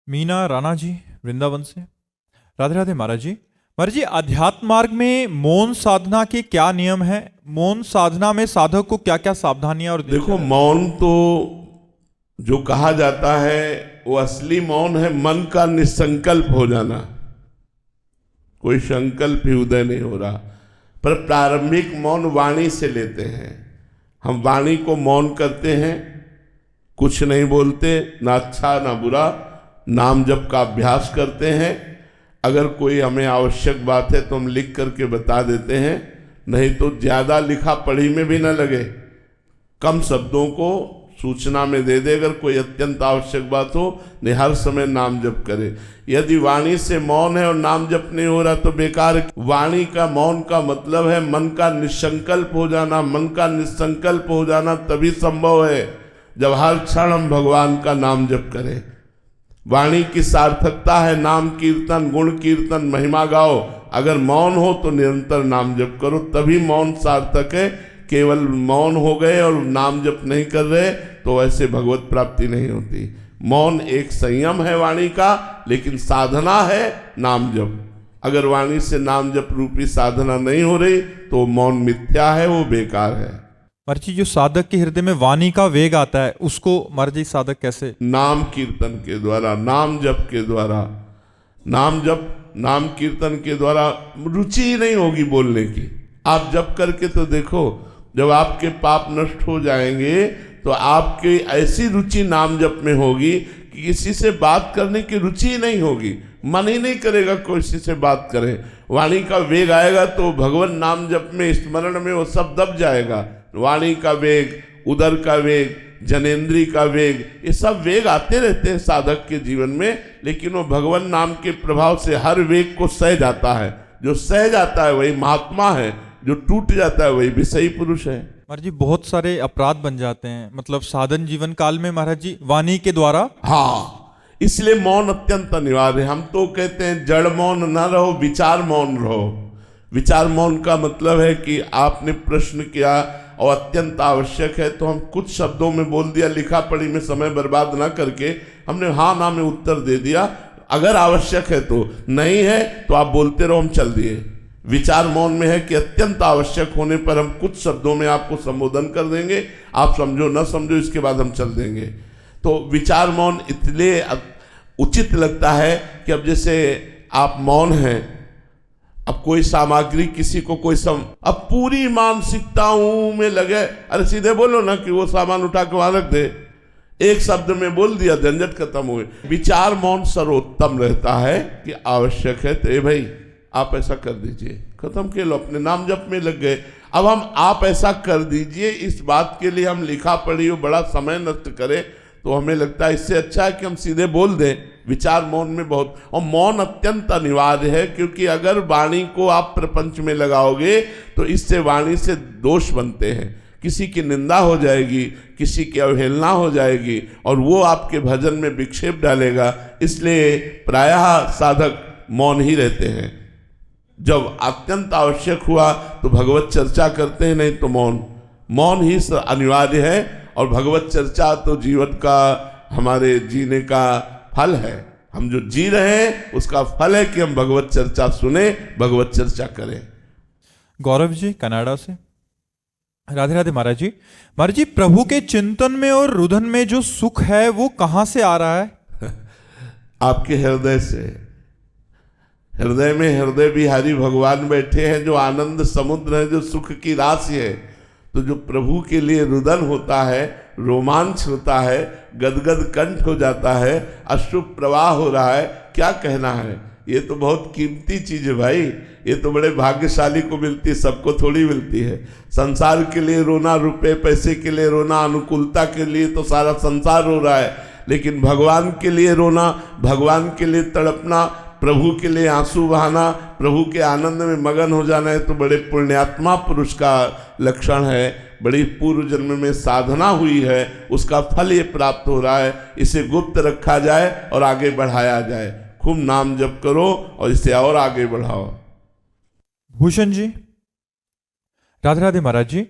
मीना राणा जी वृंदावन से, राधे राधे महाराज जी। महाराज जी, अध्यात्म मार्ग में मौन साधना के क्या नियम हैं? मौन साधना में साधक को क्या क्या सावधानियां और देखो, मौन तो जो कहा जाता है वो असली मौन है मन का निसंकल्प हो जाना। कोई संकल्प ही उदय नहीं हो रहा। पर प्रारंभिक मौन वाणी से लेते हैं। हम वाणी को मौन करते हैं, कुछ नहीं बोलते, ना अच्छा ना बुरा, नाम जप का अभ्यास करते हैं। अगर कोई हमें आवश्यक बात है तो हम लिख करके बता देते हैं, नहीं तो ज़्यादा लिखा पढ़ी में भी न लगे, कम शब्दों को सूचना में दे दे। अगर कोई अत्यंत आवश्यक बात हो, नहीं हर समय नाम जप करे। यदि वाणी से मौन है और नाम जप नहीं हो रहा तो बेकार। वाणी का मौन का मतलब है मन का निसंकल्प हो जाना। मन का निसंकल्प हो जाना तभी संभव है जब हर क्षण हम भगवान का नाम जप करें। वाणी की सार्थकता है नाम कीर्तन, गुण कीर्तन, महिमा गाओ। अगर मौन हो तो निरंतर नाम जप करो, तभी मौन सार्थक है। केवल मौन हो गए और नाम जप नहीं कर रहे तो वैसे भगवत प्राप्ति नहीं होती। मौन एक संयम है वाणी का, लेकिन साधना है नाम जप। अगर वाणी से नाम जप रूपी साधना नहीं हो रही तो मौन मिथ्या है, वो बेकार है। महाराज जी, जो साधक के हृदय में वाणी का वेग आता है उसको महाराज जी साधक कैसे? नाम कीर्तन के द्वारा, नाम जप के द्वारा। नाम जप, नाम कीर्तन के द्वारा रुचि ही नहीं होगी बोलने की। आप जप करके तो देखो, जब आपके पाप नष्ट हो जाएंगे तो आपकी ऐसी रुचि नाम जप में होगी कि किसी से बात करने की रुचि ही नहीं होगी, मन ही नहीं करेगा कोई किसी से बात करे। वाणी का वेग आएगा तो भगवान नाम जप में, स्मरण में वो सब दब जाएगा। वाणी का वेग, उदर का वेग, जनेन्द्री का वेग, ये सब वेग आते रहते हैं साधक के जीवन में, लेकिन वो भगवान नाम के प्रभाव से हर वेग को सह जाता है। जो सह जाता है वही महात्मा है, जो टूट जाता है वही विषयी पुरुष है। महाराज जी, बहुत सारे अपराध बन जाते हैं मतलब साधन जीवन काल में महाराज जी वाणी के द्वारा। हाँ, इसलिए मौन अत्यंत अनिवार्य है। हम तो कहते हैं जड़ मौन न रहो, विचार मौन रहो। विचार मौन का मतलब है कि आपने प्रश्न किया और अत्यंत आवश्यक है तो हम कुछ शब्दों में बोल दिया, लिखा पढ़ी में समय बर्बाद ना करके हमने हाँ ना में उत्तर दे दिया। अगर आवश्यक है तो, नहीं है तो आप बोलते रहो, हम चल दिए। विचार मौन में है कि अत्यंत आवश्यक होने पर हम कुछ शब्दों में आपको संबोधन कर देंगे, आप समझो न समझो, इसके बाद हम चल देंगे। तो विचार मौन इसलिए उचित लगता है कि अब जैसे आप मौन हैं, अब कोई सामग्री किसी को कोई अब पूरी मानसिकता में लगे, अरे सीधे बोलो ना कि वो सामान उठा के वहां रख दे, एक शब्द में बोल दिया, झंझट खत्म हुए। विचार मौन सर्वोत्तम रहता है कि आवश्यक है तो भाई आप ऐसा कर दीजिए, खत्म के लो, अपने नाम जप में लग गए। अब हम आप ऐसा कर दीजिए, इस बात के लिए हम लिखा पढ़ी हो बड़ा समय नष्ट करें तो हमें लगता है इससे अच्छा है कि हम सीधे बोल दें। विचार मौन में बहुत, और मौन अत्यंत अनिवार्य है, क्योंकि अगर वाणी को आप प्रपंच में लगाओगे तो इससे वाणी से दोष बनते हैं, किसी की निंदा हो जाएगी, किसी की अवहेलना हो जाएगी और वो आपके भजन में विक्षेप डालेगा। इसलिए प्रायः साधक मौन ही रहते हैं। जब अत्यंत आवश्यक हुआ तो भगवत चर्चा करते हैं, नहीं तो मौन ही अनिवार्य है। और भगवत चर्चा तो जीवन का, हमारे जीने का फल है। हम जो जी रहे हैं उसका फल है कि हम भगवत चर्चा सुने, भगवत चर्चा करें। गौरव जी कनाडा से, राधे राधे महाराज जी। महाराज जी, प्रभु के चिंतन में और रुदन में जो सुख है वो कहां से आ रहा है? आपके हृदय से। हृदय में हृदय बिहारी भगवान बैठे हैं, जो आनंद समुद्र है, जो सुख की राशि है। तो जो प्रभु के लिए रुदन होता है, रोमांच होता है, गदगद कंठ हो जाता है, अश्रु प्रवाह हो रहा है, क्या कहना है। ये तो बहुत कीमती चीज है भाई, ये तो बड़े भाग्यशाली को मिलती है, सबको थोड़ी मिलती है। संसार के लिए रोना, रुपए पैसे के लिए रोना, अनुकूलता के लिए तो सारा संसार रो रहा है, लेकिन भगवान के लिए रोना, भगवान के लिए तड़पना, प्रभु के लिए आंसू बहाना, प्रभु के आनंद में मगन हो जाना है तो बड़े पुण्यात्मा पुरुष का लक्षण है। बड़ी पूर्व जन्म में साधना हुई है, उसका फल ये प्राप्त हो रहा है। इसे गुप्त रखा जाए और आगे बढ़ाया जाए। खूब नाम जप करो और इसे और आगे बढ़ाओ। भूषण जी, राधे राधे महाराज जी।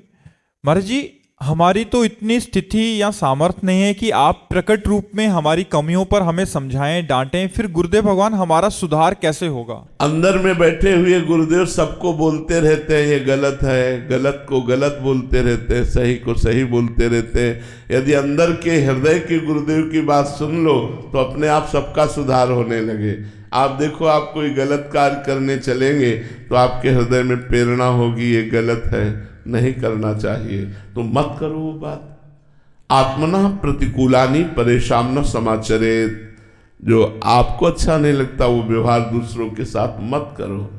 महाराज जी, हमारी तो इतनी स्थिति या सामर्थ्य नहीं है कि आप प्रकट रूप में हमारी कमियों पर हमें समझाएं, डांटें, फिर गुरुदेव भगवान हमारा सुधार कैसे होगा? अंदर में बैठे हुए गुरुदेव सबको बोलते रहते हैं ये गलत है, गलत को गलत बोलते रहते हैं, सही को सही बोलते रहते हैं। यदि अंदर के हृदय के गुरुदेव की बात सुन लो तो अपने आप सबका सुधार होने लगे। आप देखो, आप कोई गलत कार्य करने चलेंगे तो आपके हृदय में प्रेरणा होगी ये गलत है, नहीं करना चाहिए, तो मत करो वो बात। आत्मना प्रतिकूलानी परेशान न समाचरेत। जो आपको अच्छा नहीं लगता वो व्यवहार दूसरों के साथ मत करो।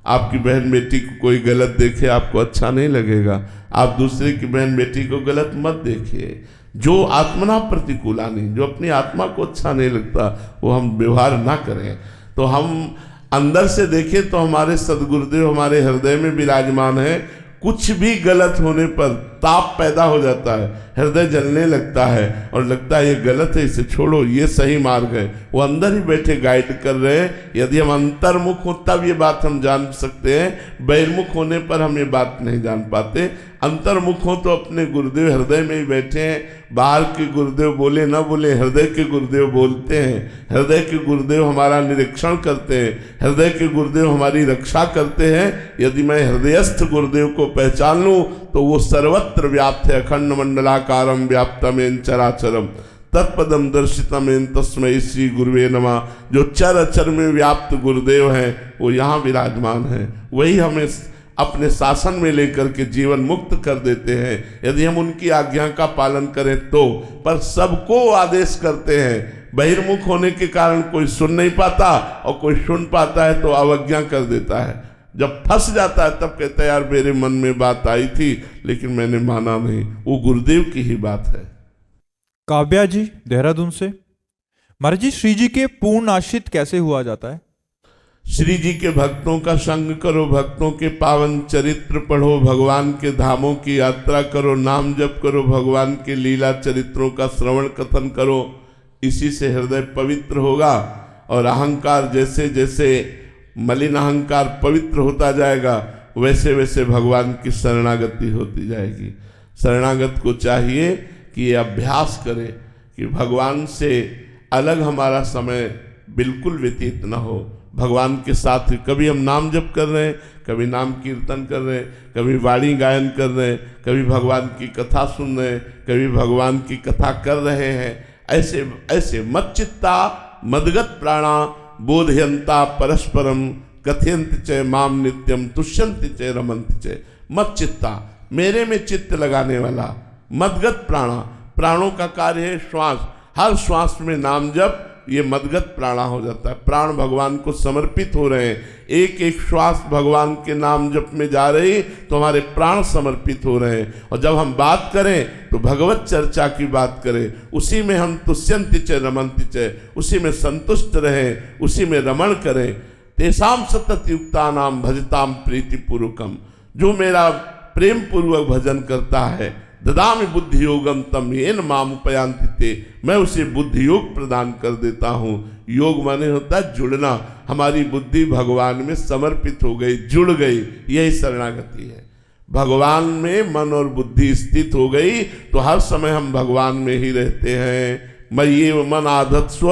आपकी बहन बेटी को कोई गलत देखे, आपको अच्छा नहीं लगेगा, आप दूसरे की बहन बेटी को गलत मत देखिए। जो आत्मना प्रतिकूलानी, जो अपनी आत्मा को अच्छा नहीं लगता वो हम व्यवहार ना करें। तो हम अंदर से देखें तो हमारे सदगुरुदेव हमारे हृदय में विराजमान है। कुछ भी गलत होने पर ताप पैदा हो जाता है, हृदय जलने लगता है और लगता है ये गलत है, इसे छोड़ो, ये सही मार्ग है। वो अंदर ही बैठे गाइड कर रहे हैं। यदि हम अंतर्मुख हो तब ये बात हम जान सकते हैं, बहिर्मुख होने पर हम ये बात नहीं जान पाते। अंतर्मुख हो तो अपने गुरुदेव हृदय में ही बैठे हैं। बाहर के गुरुदेव बोले ना बोले, हृदय के गुरुदेव बोलते हैं। हृदय के गुरुदेव हमारा निरीक्षण करते हैं, हृदय के गुरुदेव हमारी रक्षा करते हैं। यदि मैं हृदयस्थ गुरुदेव को पहचान लूँ तो वो सर्वत्र व्याप्त है। अखंड मंडलाकारम व्याप्तमेन चराचरम तत्पदम दर्शितमेन तस्मै श्री गुरुवे नमः। जो चर अचर में व्याप्त गुरुदेव हैं वो यहाँ विराजमान हैं। वही हमें अपने शासन में लेकर के जीवन मुक्त कर देते हैं यदि हम उनकी आज्ञा का पालन करें तो। पर सबको आदेश करते हैं। बहिर्मुख होने के कारण कोई सुन नहीं पाता और कोई सुन पाता है तो अवज्ञा कर देता है। जब फंस जाता है तब कहता है यार मेरे मन में बात आई थी लेकिन मैंने माना नहीं। वो गुरुदेव की ही बात है। काव्या जी देहरादून से, महाराज जी श्री जी के पूर्ण आश्रित कैसे हुआ जाता है? श्री जी के भक्तों का संग करो, भक्तों के पावन चरित्र पढ़ो, भगवान के धामों की यात्रा करो, नाम जप करो, भगवान के लीला चरित्रों का श्रवण कथन करो। इसी से हृदय पवित्र होगा और अहंकार जैसे जैसे मलिन अहंकार पवित्र होता जाएगा वैसे वैसे भगवान की शरणागति होती जाएगी। शरणागत को चाहिए कि ये अभ्यास करे कि भगवान से अलग हमारा समय बिल्कुल व्यतीत न हो। भगवान के साथ कभी हम नाम जप कर रहे हैं, कभी नाम कीर्तन कर रहे हैं, कभी वाणी गायन कर रहे हैं, कभी भगवान की कथा सुन रहे हैं, कभी भगवान की कथा कर रहे हैं। ऐसे ऐसे मच्चित्ता मदगत प्राणा बोधयंता परस्परम कथयंत च माम नित्यम तुष्यंत च रमंत च। मच्चित्ता मेरे में चित्त लगाने वाला, मदगत प्राणा प्राणों का कार्य है श्वास। हर श्वास में नाम जप ये मदगत प्राणा हो जाता है। प्राण भगवान को समर्पित हो रहे हैं। एक एक श्वास भगवान के नाम जप में जा रही तो हमारे प्राण समर्पित हो रहे हैं। और जब हम बात करें तो भगवत चर्चा की बात करें, उसी में हम तुष्यंति च रमंति च, उसी में संतुष्ट रहें, उसी में रमण करें। तेसाम सतत युक्ता नाम भजताम प्रीति पूर्वकम। जो मेरा प्रेम पूर्वक भजन करता है ददामि बुद्धि योगम तम येन माम उपयांति ते, मैं उसे बुद्धि योग प्रदान कर देता हूँ। योग माने होता है जुड़ना। हमारी बुद्धि भगवान में समर्पित हो गई, जुड़ गई, यही शरणागति है। भगवान में मन और बुद्धि स्थित हो गई तो हर समय हम भगवान में ही रहते हैं। मयि एव मन आधत्स्व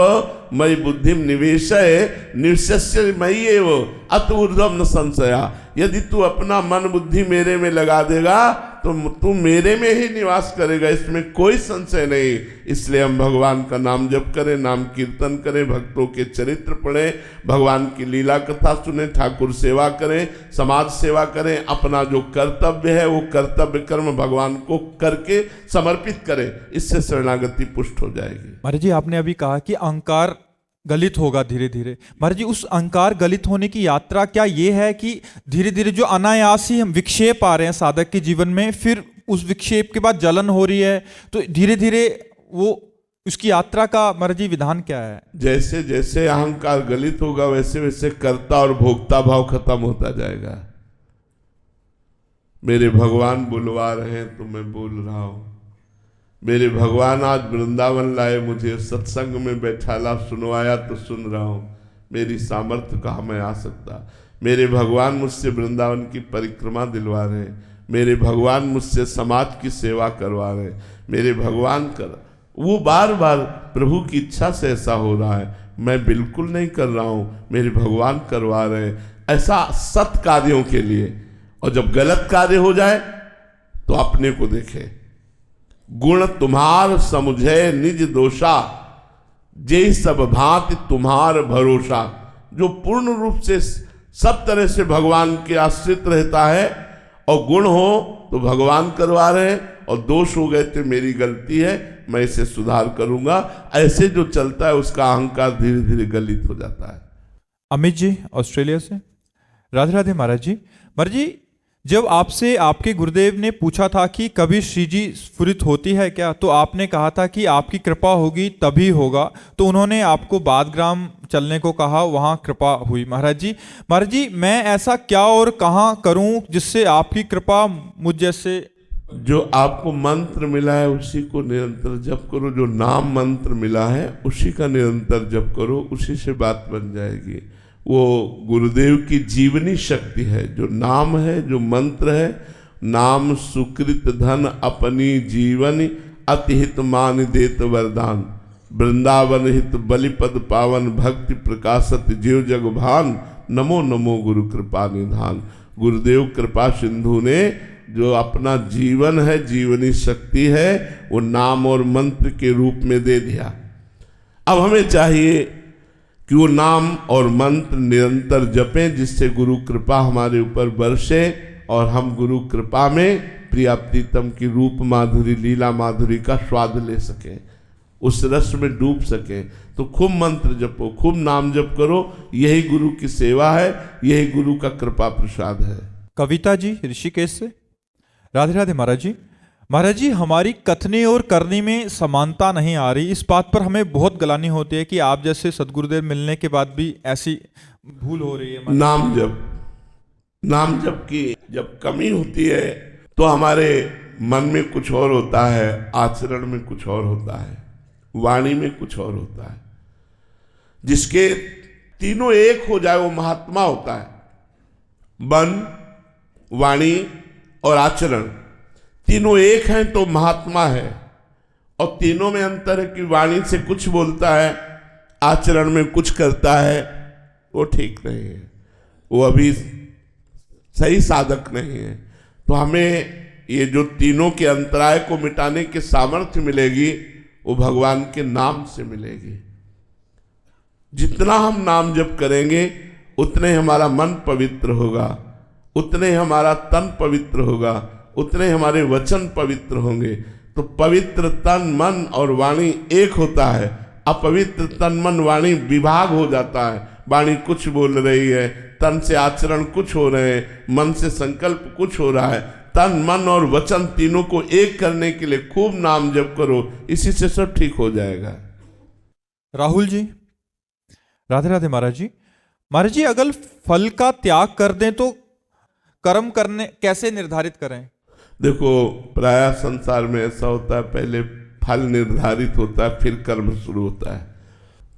मयि बुद्धिम निवेशय निवस्य मयि एव अत ऊर्ध्वं न संशया। यदि तू अपना मन बुद्धि मेरे में लगा देगा तो तू मेरे में ही निवास करेगा, इसमें कोई संशय नहीं। इसलिए हम भगवान का नाम जप करें, नाम कीर्तन करें, भक्तों के चरित्र पढ़ें, भगवान की लीला कथा सुने, ठाकुर सेवा करें, समाज सेवा करें। अपना जो कर्तव्य है वो कर्तव्य कर्म भगवान को करके समर्पित करें। इससे शरणागति पुष्ट हो जाएगी। महाराज जी आपने अभी कहा कि अहंकार गलित होगा धीरे धीरे। महाराज जी उस अहंकार गलित होने की यात्रा क्या ये है कि धीरे धीरे जो अनायास ही हम विक्षेप आ रहे हैं साधक के जीवन में, फिर उस विक्षेप के बाद जलन हो रही है, तो धीरे धीरे वो उसकी यात्रा का महाराज जी विधान क्या है? जैसे जैसे अहंकार गलित होगा वैसे वैसे कर्ता और भोक्ता भाव खत्म होता जाएगा। मेरे भगवान बुलवा रहे हैं तो मैं बोल रहा हूं। मेरे भगवान आज वृंदावन लाए, मुझे सत्संग में बैठाला, सुनवाया तो सुन रहा हूँ। मेरी सामर्थ्य कहाँ मैं आ सकता। मेरे भगवान मुझसे वृंदावन की परिक्रमा दिलवा रहे हैं। मेरे भगवान मुझसे समाज की सेवा करवा रहे हैं। मेरे भगवान कर वो बार बार प्रभु की इच्छा से ऐसा हो रहा है। मैं बिल्कुल नहीं कर रहा हूँ, मेरे भगवान करवा रहे हैं। ऐसा सत कार्यों के लिए। और जब गलत कार्य हो जाए तो अपने को देखे। गुण तुम्हार समुझे निज दोषा, जे सब भांति तुम्हार भरोसा। जो पूर्ण रूप से सब तरह से भगवान के आश्रित रहता है और गुण हो तो भगवान करवा रहे हैं, और दोष हो गए तो मेरी गलती है, मैं इसे सुधार करूंगा। ऐसे जो चलता है उसका अहंकार धीरे धीरे गलित हो जाता है। अमित जी ऑस्ट्रेलिया से, राधे राधे महाराज जी। महाराज जी जब आपसे आपके गुरुदेव ने पूछा था कि कभी श्री जी स्फुरित होती है क्या, तो आपने कहा था कि आपकी कृपा होगी तभी होगा। तो उन्होंने आपको बादग्राम चलने को कहा, वहाँ कृपा हुई। महाराज जी मैं ऐसा क्या और कहाँ करूँ जिससे आपकी कृपा मुझ जैसे जो आपको मंत्र मिला है उसी को निरंतर जप करो, जो नाम मंत्र मिला है उसी का निरंतर जप करो, उसी से बात बन जाएगी। वो गुरुदेव की जीवनी शक्ति है, जो नाम है, जो मंत्र है। नाम सुकृत धन अपनी जीवन, अतिहित मान देत वरदान। वृंदावन हित बलिपद पावन, भक्ति प्रकाशत जीव जग भान। नमो नमो गुरु कृपा निधान। गुरुदेव कृपा सिंधु ने जो अपना जीवन है, जीवनी शक्ति है, वो नाम और मंत्र के रूप में दे दिया। अब हमें चाहिए कि वो नाम और मंत्र निरंतर जपें, जिससे गुरु कृपा हमारे ऊपर बरसे और हम गुरु कृपा में प्रिया प्रीतम की रूप माधुरी, लीला माधुरी का स्वाद ले सकें, उस रस में डूब सकें। तो खूब मंत्र जपो, खूब नाम जप करो, यही गुरु की सेवा है, यही गुरु का कृपा प्रसाद है। कविता जी ऋषिकेश से। राधे राधे महाराज जी। महाराज जी, हमारी कथने और करने में समानता नहीं आ रही, इस बात पर हमें बहुत गलानी होती है कि आप जैसे सदगुरुदेव मिलने के बाद भी ऐसी भूल हो रही है। नाम जप की जब कमी होती है तो हमारे मन में कुछ और होता है, आचरण में कुछ और होता है, वाणी में कुछ और होता है। जिसके तीनों एक हो जाए वो महात्मा होता है। मन, वाणी और आचरण तीनों एक हैं तो महात्मा है। और तीनों में अंतर है कि वाणी से कुछ बोलता है, आचरण में कुछ करता है, वो ठीक नहीं है, वो अभी सही साधक नहीं है। तो हमें ये जो तीनों के अंतराय को मिटाने की सामर्थ्य मिलेगी वो भगवान के नाम से मिलेगी। जितना हम नाम जप करेंगे उतने हमारा मन पवित्र होगा, उतने हमारा तन पवित्र होगा, उतने हमारे वचन पवित्र होंगे। तो पवित्र तन, मन और वाणी एक होता है। अपवित्र तन, मन, वाणी विभाग हो जाता है। वाणी कुछ बोल रही है, तन से आचरण कुछ हो रहे हैं, मन से संकल्प कुछ हो रहा है। तन, मन और वचन तीनों को एक करने के लिए खूब नाम जप करो, इसी से सब ठीक हो जाएगा। राहुल जी। राधे राधे महाराज जी। महाराज जी, अगर फल का त्याग कर दें तो कर्म करने कैसे निर्धारित करें? देखो, प्राय संसार में ऐसा होता है, पहले फल निर्धारित होता है, फिर कर्म शुरू होता है।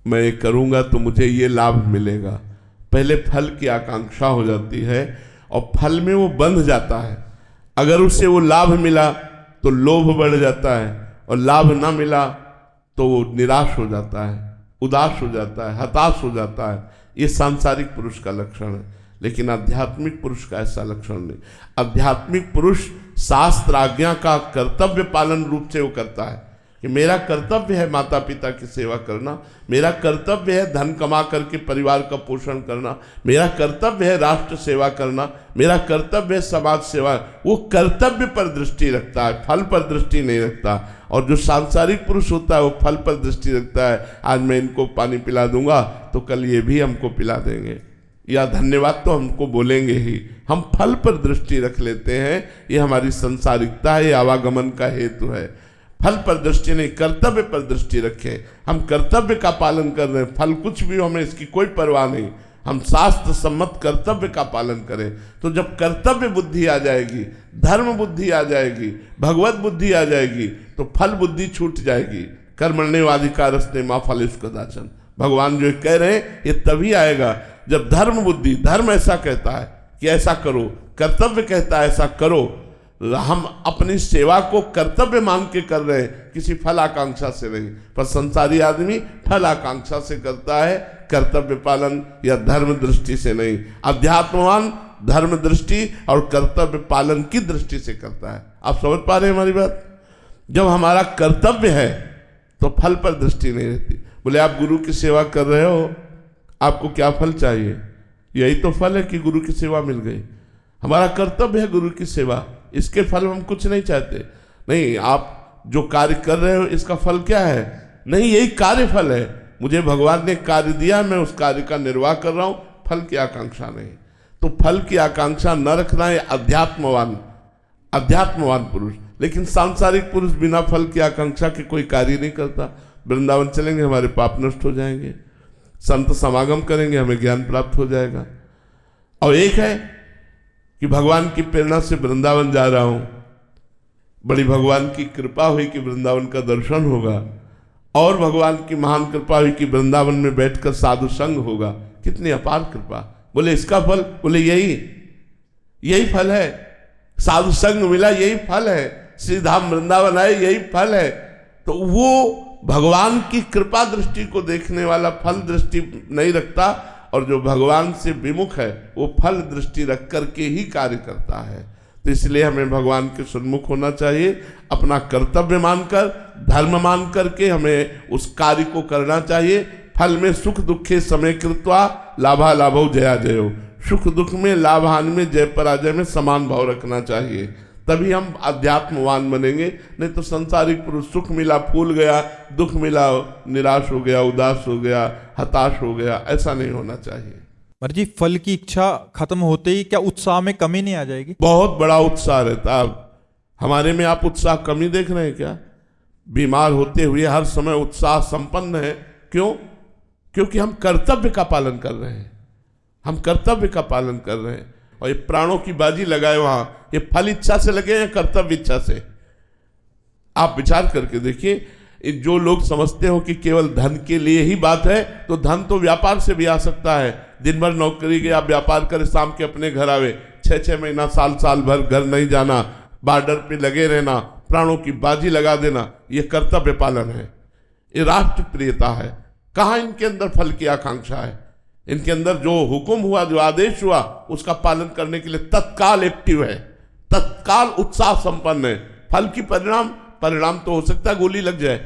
मैं ये करूँगा तो मुझे ये लाभ मिलेगा, पहले फल की आकांक्षा हो जाती है और फल में वो बंध जाता है। अगर उससे वो लाभ मिला तो लोभ बढ़ जाता है, और लाभ ना मिला तो वो निराश हो जाता है, उदास हो जाता है, हताश हो जाता है। ये सांसारिक पुरुष का लक्षण है, लेकिन आध्यात्मिक पुरुष का ऐसा लक्षण नहीं। आध्यात्मिक पुरुष शास्त्र आज्ञा का कर्तव्य पालन रूप से वो करता है कि मेरा कर्तव्य है माता पिता की सेवा करना, मेरा कर्तव्य है धन कमा करके परिवार का पोषण करना, मेरा कर्तव्य है राष्ट्र सेवा करना, मेरा कर्तव्य है समाज सेवा। वो कर्तव्य पर दृष्टि रखता है, फल पर दृष्टि नहीं रखता। और जो सांसारिक पुरुष होता है वो फल पर दृष्टि रखता है। आज मैं इनको पानी पिला दूंगा तो कल ये भी हमको पिला देंगे, या धन्यवाद तो हमको बोलेंगे ही। हम फल पर दृष्टि रख लेते हैं, ये हमारी संसारिकता है, ये आवागमन का हेतु है। फल पर दृष्टि नहीं, कर्तव्य पर दृष्टि रखें। हम कर्तव्य का पालन कर रहे हैं, फल कुछ भी हो हमें इसकी कोई परवाह नहीं। हम शास्त्र सम्मत कर्तव्य का पालन करें। तो जब कर्तव्य बुद्धि आ जाएगी, धर्म बुद्धि आ जाएगी, भगवत बुद्धि आ जाएगी, तो फल बुद्धि छूट जाएगी। कर्मण्येवाधिकारस्ते मा फलेषु कदाचन, भगवान जो कह रहे हैं ये तभी आएगा जब धर्म बुद्धि, धर्म ऐसा कहता है कि ऐसा करो, कर्तव्य कहता है ऐसा करो। हम अपनी सेवा को कर्तव्य मान के कर रहे हैं, किसी फल आकांक्षा से नहीं। पर संसारी आदमी फल आकांक्षा से करता है, कर्तव्य पालन या धर्म दृष्टि से नहीं। अध्यात्मवान धर्म दृष्टि और कर्तव्य पालन की दृष्टि से करता है। आप समझ पा रहे हैं हमारी बात? जब हमारा कर्तव्य है तो फल पर दृष्टि नहीं रहती। बोले आप गुरु की सेवा कर रहे हो, आपको क्या फल चाहिए? यही तो फल है कि गुरु की सेवा मिल गई। हमारा कर्तव्य है गुरु की सेवा, इसके फल हम कुछ नहीं चाहते। नहीं, आप जो कार्य कर रहे हो इसका फल क्या है? नहीं, यही कार्य फल है। मुझे भगवान ने कार्य दिया, मैं उस कार्य का निर्वाह कर रहा हूं, फल की आकांक्षा नहीं। तो फल की आकांक्षा न रखना है अध्यात्मवान पुरुष। लेकिन सांसारिक पुरुष बिना फल की आकांक्षा के कोई कार्य नहीं करता। वृंदावन चलेंगे हमारे पाप नष्ट हो जाएंगे, संत समागम करेंगे हमें ज्ञान प्राप्त हो जाएगा। और एक है कि भगवान की प्रेरणा से वृंदावन जा रहा हूं, बड़ी भगवान की कृपा हुई कि वृंदावन का दर्शन होगा, और भगवान की महान कृपा हुई कि वृंदावन में बैठकर साधु संग होगा। कितनी अपार कृपा। बोले इसका फल, बोले यही फल है। साधु संग मिला, यही फल है। श्री धाम वृंदावन आए, यही फल है। तो वो भगवान की कृपा दृष्टि को देखने वाला फल दृष्टि नहीं रखता, और जो भगवान से विमुख है वो फल दृष्टि रख करके ही कार्य करता है। तो इसलिए हमें भगवान के सन्मुख होना चाहिए, अपना कर्तव्य मानकर, धर्म मान करके हमें उस कार्य को करना चाहिए। फल में सुख दुखे समय कृत्वा लाभा लाभो जया जयो। सुख दुख में, लाभ हानि में, जय पराजय में समान भाव रखना चाहिए, तभी हम अध्यात्मवान बनेंगे। नहीं तो संसारिक पुरुष सुख मिला फूल गया, दुख मिला निराश हो गया, उदास हो गया, हताश हो गया। ऐसा नहीं होना चाहिए। महाराज जी, फल की इच्छा खत्म होते ही क्या उत्साह में कमी नहीं आ जाएगी? बहुत बड़ा उत्साह रहता है। हमारे में आप उत्साह कमी देख रहे हैं क्या? बीमार होते हुए हर समय उत्साह संपन्न है। क्यों? क्योंकि हम कर्तव्य का पालन कर रहे हैं। हम कर्तव्य का पालन कर रहे हैं। और ये प्राणों की बाजी लगाए वहां, ये फल इच्छा से लगे या कर्तव्य इच्छा से? आप विचार करके देखिए। जो लोग समझते हो कि केवल धन के लिए ही बात है, तो धन तो व्यापार से भी आ सकता है। दिन भर नौकरी गया, व्यापार करे, शाम के अपने घर आवे, 6-6 महीना, साल भर घर नहीं जाना, बॉर्डर पे लगे रहना, प्राणों की बाजी लगा देना, ये कर्तव्य पालन है, ये राष्ट्र प्रियता है। कहाँ इनके अंदर फल की आकांक्षा है? इनके अंदर जो हुक्म हुआ, जो आदेश हुआ, उसका पालन करने के लिए तत्काल एक्टिव है, तत्काल उत्साह संपन्न है। फल की परिणाम तो हो सकता है गोली लग जाए,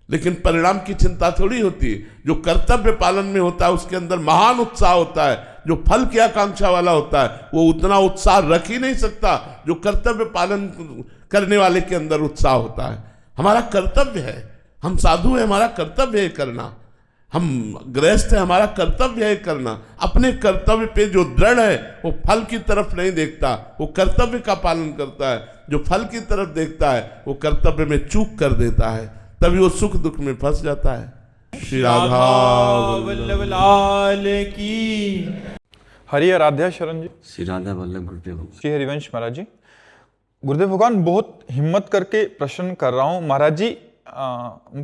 लेकिन परिणाम की चिंता थोड़ी होती है। जो कर्तव्य पालन में होता है उसके अंदर महान उत्साह होता है। जो फल की आकांक्षा वाला होता है वो उतना उत्साह रख ही नहीं सकता जो कर्तव्य पालन करने वाले के अंदर उत्साह होता है। हमारा कर्तव्य है, हम साधु हैं, हमारा कर्तव्य है करना। हम गृहस्थ है, हमारा कर्तव्य है करना। अपने कर्तव्य पे जो दृढ़ है वो फल की तरफ नहीं देखता, वो कर्तव्य का पालन करता है। जो फल की तरफ देखता है वो कर्तव्य में चूक कर देता है, तभी वो सुख दुख में फंस जाता है। श्री राधा वल्लभ लाल की। हरि आराध्या शरण जी। श्री राधा वल्लभ गुरुदेव। श्री हरिवंश महाराज जी। गुरुदेव भगवान, बहुत हिम्मत करके प्रश्न कर रहा हूँ महाराज जी।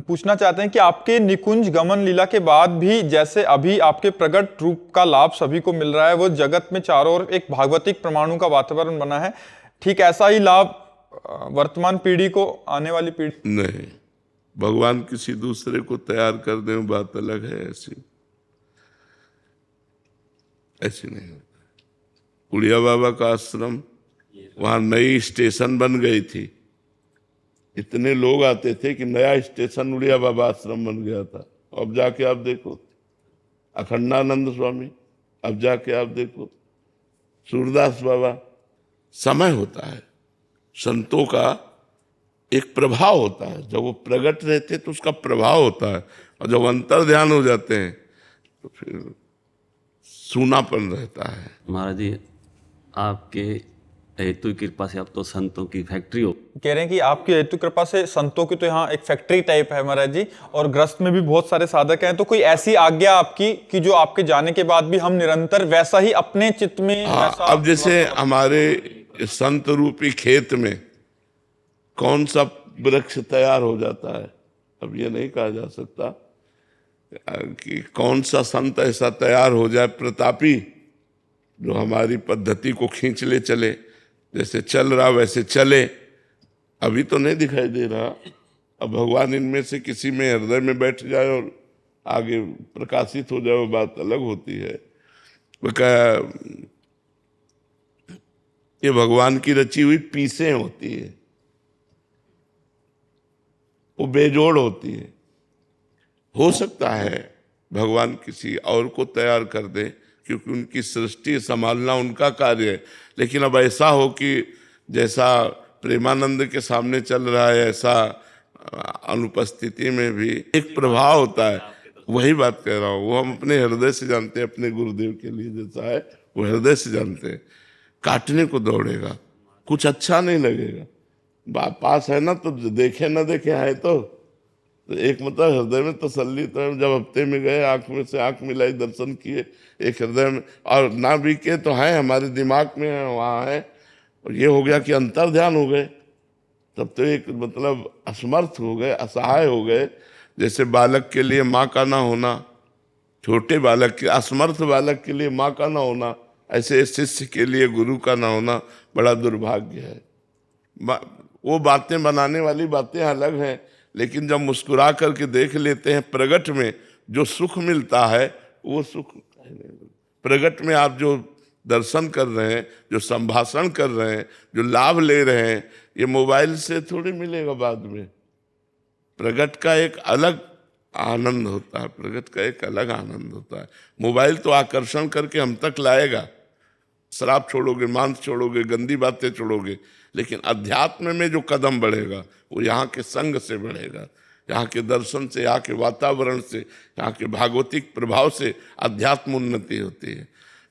पूछना चाहते हैं कि आपके निकुंज गमन लीला के बाद भी जैसे अभी आपके प्रगट रूप का लाभ सभी को मिल रहा है, वो जगत में चारों ओर एक भागवतिक परमाणु का वातावरण बना है, ठीक ऐसा ही लाभ वर्तमान पीढ़ी को, आने वाली पीढ़ी? नहीं, भगवान किसी दूसरे को तैयार कर दे बात अलग है। ऐसी नहीं होता। उड़िया बाबा का आश्रम, वहां नई स्टेशन बन गई थी, इतने लोग आते थे कि नया स्टेशन उड़िया बाबा आश्रम बन गया था। अब जाके आप देखो अखंडानंद स्वामी, अब जाके आप देखो सूरदास बाबा। समय होता है, संतों का एक प्रभाव होता है। जब वो प्रकट रहते तो उसका प्रभाव होता है, और जब अंतर ध्यान हो जाते हैं तो फिर सूनापन रहता है। महाराज जी, आपके हेतु की कृपा से अब तो संतों की फैक्ट्री हो। कह रहे हैं कि आपकी हेतु कृपा से संतों की तो यहाँ एक फैक्ट्री टाइप है महाराज जी, और ग्रस्त में भी बहुत सारे साधक हैं। तो कोई ऐसी आज्ञा आपकी कि जो आपके जाने के बाद भी हम निरंतर वैसा ही अपने चित्त में अब जैसे हमारे संत रूपी खेत में कौन सा वृक्ष तैयार हो जाता है, अब ये नहीं कहा जा सकता कि कौन सा संत ऐसा तैयार हो जाए प्रतापी, जो हमारी पद्धति को खींच ले चले, जैसे चल रहा वैसे चले। अभी तो नहीं दिखाई दे रहा। अब भगवान इनमें से किसी में हृदय में बैठ जाए और आगे प्रकाशित हो जाए, वो बात अलग होती है। वो क्या, ये भगवान की रची हुई पीसें होती है, वो बेजोड़ होती है। हो सकता है भगवान किसी और को तैयार कर दे, क्योंकि उनकी सृष्टि संभालना उनका कार्य है। लेकिन अब ऐसा हो कि जैसा प्रेमानंद के सामने चल रहा है, ऐसा अनुपस्थिति में भी एक प्रभाव होता है। वही बात कह रहा हूँ, वो हम अपने हृदय से जानते हैं। अपने गुरुदेव के लिए जैसा है वो हृदय से जानते हैं। काटने को दौड़ेगा, कुछ अच्छा नहीं लगेगा। पास है ना, तो देखे ना देखे है तो एक मतलब हृदय में तसल्ली तो है। जब हफ्ते में गए, आंख में से आंख मिलाई, दर्शन किए, एक हृदय में, और ना भी के तो है, हमारे दिमाग में है, वहाँ है। और ये हो गया कि अंतर ध्यान हो गए, तब तो एक मतलब असमर्थ हो गए, असहाय हो गए। जैसे बालक के लिए माँ का ना होना, छोटे बालक के, असमर्थ बालक के लिए माँ का ना होना, ऐसे शिष्य के लिए गुरु का ना होना बड़ा दुर्भाग्य है। वो बातें बनाने वाली बातें अलग हैं, लेकिन जब मुस्कुरा करके देख लेते हैं प्रगट में जो सुख मिलता है, वो सुख प्रगट में आप जो दर्शन कर रहे हैं, जो संभाषण कर रहे हैं, जो लाभ ले रहे हैं, ये मोबाइल से थोड़ी मिलेगा बाद में। प्रगट का एक अलग आनंद होता है, प्रगट का एक अलग आनंद होता है। मोबाइल तो आकर्षण करके हम तक लाएगा, शराब छोड़ोगे, मांस छोड़ोगे, गंदी बातें छोड़ोगे, लेकिन अध्यात्म में जो कदम बढ़ेगा वो यहाँ के संग से बढ़ेगा, यहाँ के दर्शन से, यहाँ के वातावरण से, यहाँ के भागवतिक प्रभाव से अध्यात्म उन्नति होती है।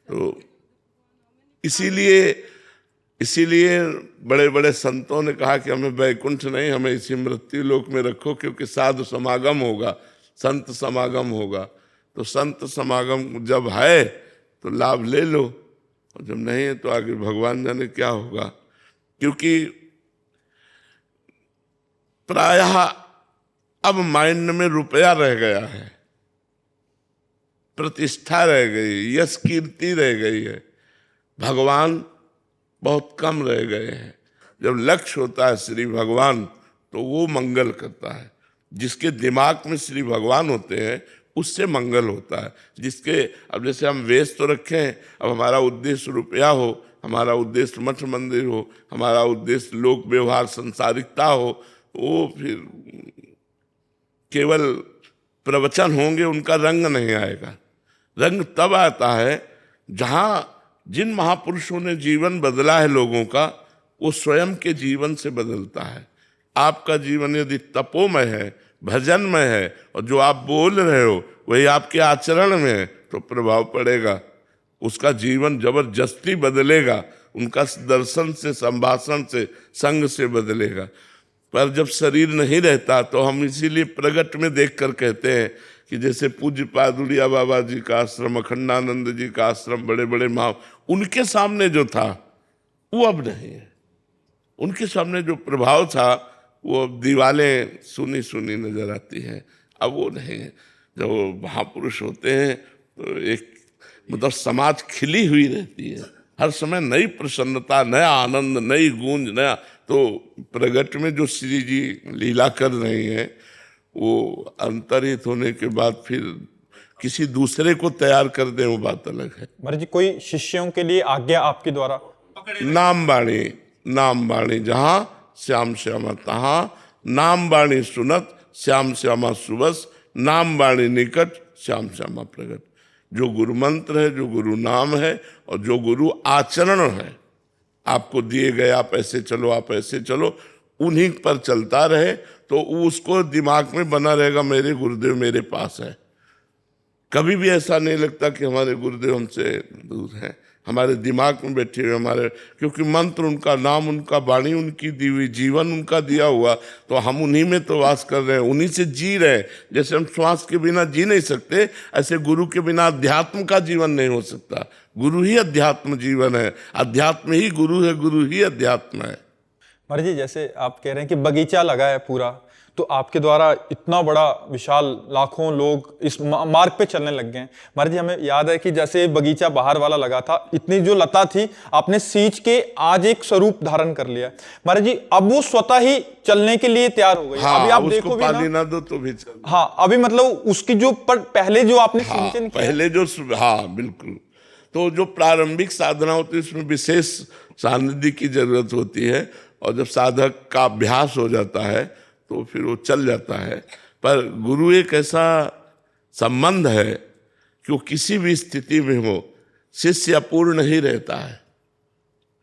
तो इसीलिए बड़े बड़े संतों ने कहा कि हमें वैकुंठ नहीं, हमें इसी मृत्यु लोक में रखो, क्योंकि साधु समागम होगा, संत समागम होगा। तो संत समागम जब है तो लाभ ले लो, और जब नहीं है तो आगे भगवान जाने क्या होगा। क्योंकि प्रायः अब माइंड में रुपया रह गया है, प्रतिष्ठा रह गई, यश कीर्ति रह गई है, भगवान बहुत कम रह गए हैं। जब लक्ष्य होता है श्री भगवान तो वो मंगल करता है। जिसके दिमाग में श्री भगवान होते हैं उससे मंगल होता है। जिसके, अब जैसे हम वेश तो रखे हैं, अब हमारा उद्देश्य रुपया हो, हमारा उद्देश्य मठ मंदिर हो, हमारा उद्देश्य लोक व्यवहार संसारिकता हो, वो फिर केवल प्रवचन होंगे, उनका रंग नहीं आएगा। रंग तब आता है जहाँ जिन महापुरुषों ने जीवन बदला है लोगों का, वो स्वयं के जीवन से बदलता है। आपका जीवन यदि तपोमय है, भजनमय है, और जो आप बोल रहे हो वही आपके आचरण में है, तो प्रभाव पड़ेगा। उसका जीवन जबरदस्ती बदलेगा, उनका दर्शन से, संभाषण से, संग से बदलेगा। पर जब शरीर नहीं रहता तो हम इसीलिए प्रगट में देखकर कहते हैं कि जैसे पूज्य पादुड़िया बाबा जी का आश्रम, अखंडानंद जी का आश्रम, बड़े बड़े महा, उनके सामने जो था वो अब नहीं है। उनके सामने जो प्रभाव था वो अब दीवालें सुनी सुनी नजर आती हैं, अब वो नहीं है। जब महापुरुष होते हैं तो एक मतलब समाज खिली हुई रहती है, हर समय नई प्रसन्नता, नया आनंद, नई गूंज, नया। तो प्रगट में जो श्री जी लीला कर रही हैं, वो अंतरहित होने के बाद फिर किसी दूसरे को तैयार कर दे, वो बात अलग है। महाराज जी, कोई शिष्यों के लिए आज्ञा आपके द्वारा? नाम बाणी, नाम बाणी जहाँ श्याम श्यामा तहाँ, नाम बाणी सुनत श्याम श्यामा सुबस, नाम बाणी निकट श्याम श्यामा प्रगट। जो गुरु मंत्र है, जो गुरु नाम है, और जो गुरु आचरण है, आपको दिए गए आप ऐसे चलो, आप ऐसे चलो, उन्हीं पर चलता रहे तो उसको दिमाग में बना रहेगा, मेरे गुरुदेव मेरे पास है। कभी भी ऐसा नहीं लगता कि हमारे गुरुदेव हमसे दूर हैं, हमारे दिमाग में बैठे हुए हमारे, क्योंकि मंत्र उनका, नाम उनका, वाणी उनकी दी हुई, जीवन उनका दिया हुआ, तो हम उन्हीं में तो वास कर रहे हैं, उन्हीं से जी रहे हैं। जैसे हम श्वास के बिना जी नहीं सकते, ऐसे गुरु के बिना अध्यात्म का जीवन नहीं हो सकता। गुरु ही अध्यात्म जीवन है, अध्यात्म ही गुरु है, गुरु ही अध्यात्म है। महाराज जी, जैसे आप कह रहे हैं कि बगीचा लगा है पूरा, तो आपके द्वारा इतना बड़ा विशाल लाखों लोग इस मार्ग पे चलने लग गए हैं। महाराज जी, हमें याद है कि जैसे बगीचा बाहर वाला लगा था, इतनी जो लता थी आपने सींच के आज एक स्वरूप धारण कर लिया। महाराज जी, अब वो स्वतः ही चलने के लिए तैयार हो गई। हाँ, अभी आप उसको देखो भी पानी ना दो तो भी चल। हाँ, अभी मतलब उसकी जो पहले जो आपने सिंचन किया, पहले जो, हाँ बिल्कुल। तो जो प्रारंभिक साधना होती है उसमें विशेष सानिध्य की जरूरत होती है, और जब साधक का अभ्यास हो जाता है तो फिर वो चल जाता है। पर गुरु एक ऐसा संबंध है कि वो किसी भी स्थिति में हो, शिष्य अपूर्ण ही रहता है,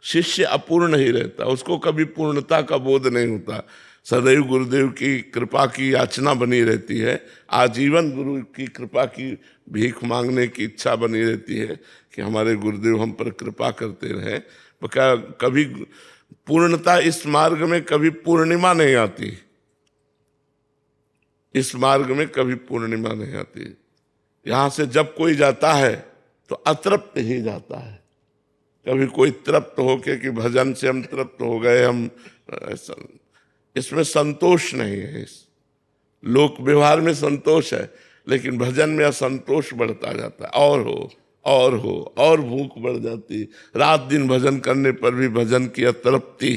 शिष्य अपूर्ण ही रहता, उसको कभी पूर्णता का बोध नहीं होता। सदैव गुरुदेव की कृपा की याचना बनी रहती है, आजीवन गुरु की कृपा की भीख मांगने की इच्छा बनी रहती है कि हमारे गुरुदेव हम पर कृपा करते रहें। कभी पूर्णता इस मार्ग में कभी पूर्णिमा नहीं आती, इस मार्ग में कभी पूर्णिमा नहीं आती। यहाँ से जब कोई जाता है तो अतृप्त ही जाता है, कभी कोई तृप्त होके कि भजन से हम तृप्त हो गए, हम ऐसा इसमें संतोष नहीं है। इस लोक व्यवहार में संतोष है, लेकिन भजन में असंतोष बढ़ता जाता है। और भूख बढ़ जाती, रात दिन भजन करने पर भी भजन की अतृप्ति।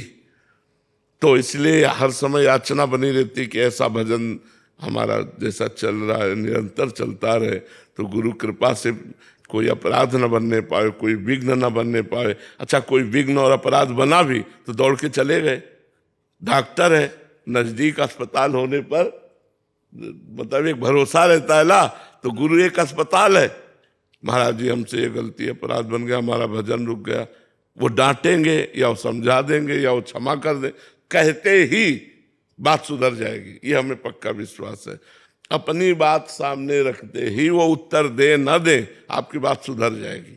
तो इसलिए हर समय याचना बनी रहती कि ऐसा भजन हमारा जैसा चल रहा है निरंतर चलता रहे, तो गुरु कृपा से कोई अपराध न बनने पाए, कोई विघ्न न बनने पाए। अच्छा, कोई विघ्न और अपराध बना भी तो दौड़ के चले गए। डॉक्टर है, नजदीक अस्पताल होने पर मतलब एक भरोसा रहता है ना, तो गुरु एक अस्पताल है। महाराज जी हमसे ये गलती अपराध बन गया, हमारा भजन रुक गया, वो डांटेंगे या वो समझा देंगे या वो क्षमा कर दे, कहते ही बात सुधर जाएगी, ये हमें पक्का विश्वास है। अपनी बात सामने रखते ही वो उत्तर दे न दे, आपकी बात सुधर जाएगी,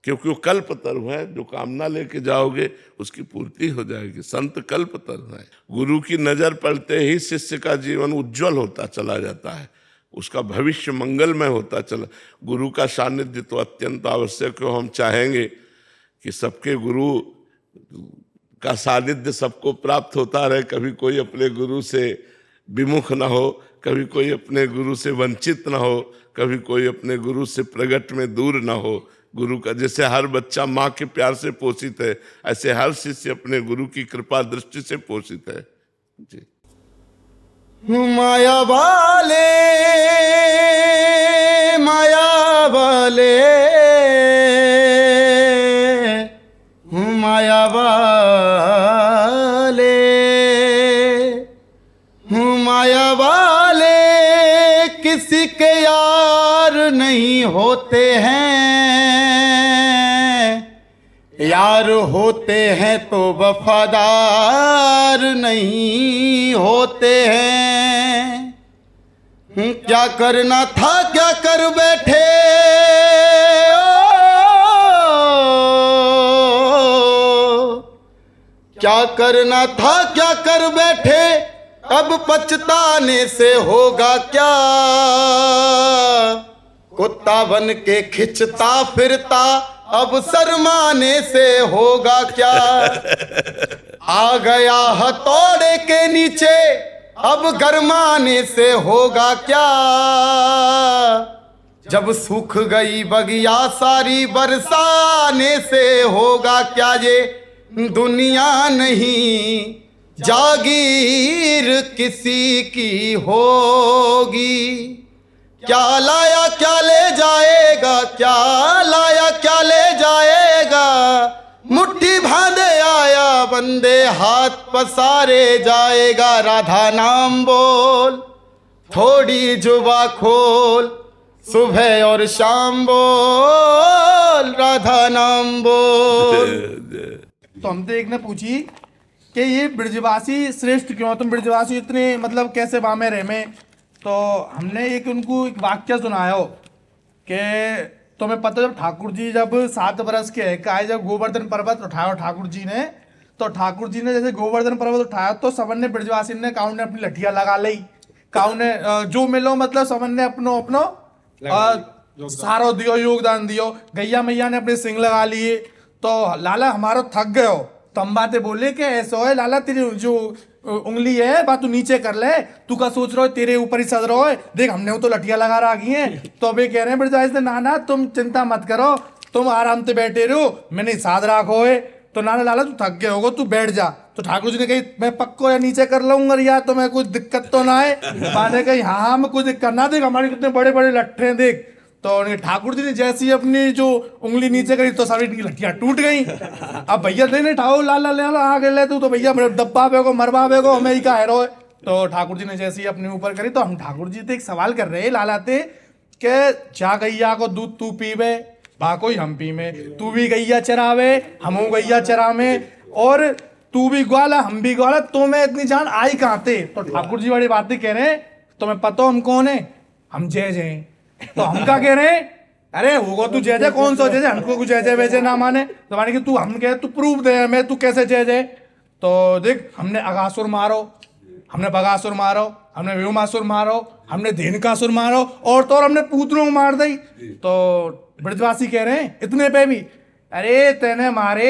क्योंकि वो कल्पतरु है। जो कामना लेके जाओगे उसकी पूर्ति हो जाएगी। संत कल्पतरु है। गुरु की नजर पड़ते ही शिष्य का जीवन उज्जवल होता चला जाता है, उसका भविष्य मंगलमय होता चला। गुरु का सानिध्य तो अत्यंत आवश्यक है। हम चाहेंगे कि सबके गुरु का सानिध्य सबको प्राप्त होता रहे, कभी कोई अपने गुरु से विमुख न हो, कभी कोई अपने गुरु से वंचित न हो, कभी कोई अपने गुरु से प्रगट में दूर न हो। गुरु का जैसे हर बच्चा माँ के प्यार से पोषित है, ऐसे हर शिष्य अपने गुरु की कृपा दृष्टि से पोषित है जी। माया वाले माया वाले माया वाले किसी के यार नहीं होते हैं, यार होते हैं तो वफादार नहीं होते हैं। क्या करना था क्या कर बैठे, क्या करना था क्या कर बैठे, अब पछताने से होगा क्या। कुत्ता बन के खिंचता फिरता, अब शर्माने से होगा क्या। आ गया हथौड़े के नीचे, अब गरमाने से होगा क्या। जब सूख गई बगिया सारी, बरसाने से होगा क्या। ये दुनिया नहीं जागीर किसी की होगी। क्या लाया क्या ले जाएगा, क्या लाया क्या ले जाएगा। मुट्ठी बांधे आया बंदे, हाथ पसारे जाएगा। राधा नाम बोल, थोड़ी जुबा खोल, सुबह और शाम बोल, राधा नाम बोल। तो हमसे एक ने पूछी कि ये ब्रजवासी श्रेष्ठ क्यों, तुम ब्रजवासी इतने मतलब कैसे बामे रहे में। तो हमने एक उनको एक वाक्य सुनाया कि तुम्हें पता, जब ठाकुर जी जब 7 बरस के एक आए, जब गोवर्धन पर्वत उठाया ठाकुर जी ने, तो ठाकुर जी ने जैसे गोवर्धन पर्वत उठाया तो सबन ने ब्रजवासी ने काउ ने अपनी लठिया लगा ली, काउ ने जो मिलो मतलब सबन ने अपनो अपनो सारो दियो, योगदान दियो। गैया मैया ने अपने सिंग लगा लिए। तो लाला हमारो थक गए हो, तो हम बातें बोले कि ऐसा है लाला, तेरी जो उंगली है बात तू नीचे कर ले, तू का सोच रहा है तेरे ऊपर ही सज रहा है, देख हमने वो तो लठिया लगा रखी है। तो अभी कह रहे हैं ब्रजवासी से, ना तुम चिंता मत करो, तुम आराम से बैठे रहो, मैंने साध राखो है। तो नाना लाला तू थक गए होगा, तू बैठ जा। तो ठाकुर जी ने कही मैं पक्को या नीचे कर लूंगा या तो मैं कुछ दिक्कत तो ना है। मैंने कही हाँ मैं कुछ दिक्कत ना, देख हमारे कितने बड़े बड़े लट्ठे देख। तो ठाकुर जी ने जैसी अपनी जो उंगली नीचे करी तो सारी की लठियां टूट गई। अब भैया नहीं ठाओ लाला लाला आ गए तू तो भैया दब्बा बेगो मरवा बेगो हमें ही का हैरो है। तो ठाकुर जी ने जैसे ही अपने ऊपर करी, तो हम ठाकुर जी से एक सवाल कर रहे लालाते कि जा गैया को दूध तू पीवे बाको हम पी में, तू भी गैया चरावे हम गैया चरावे, और तू भी ग्वाला हम भी ग्वाला, तो मैं इतनी जान आई कहाँ थे। तो ठाकुर जी बड़ी बातें कह रहे हैं, तुम्हें पता हम कौन है, हम जय जय। तो हम क्या कह रहे हैं, अरे होगा तू जय जय, कौन सा जय जय, हमको कुछ जय जय वैसे ना माने। तो माने कि तू हम कह तू प्रूफ दे हमें, तू कैसे जय जय। तो देख हमने अगासुर मारो, हमने बगासुर मारो, हमने व्योमासुर मारो, हमने धेनुकासुर मारो, और तो और हमने पूतनों को मार दी। तो ब्रजवासी कह रहे हैं इतने पे भी, अरे तेने मारे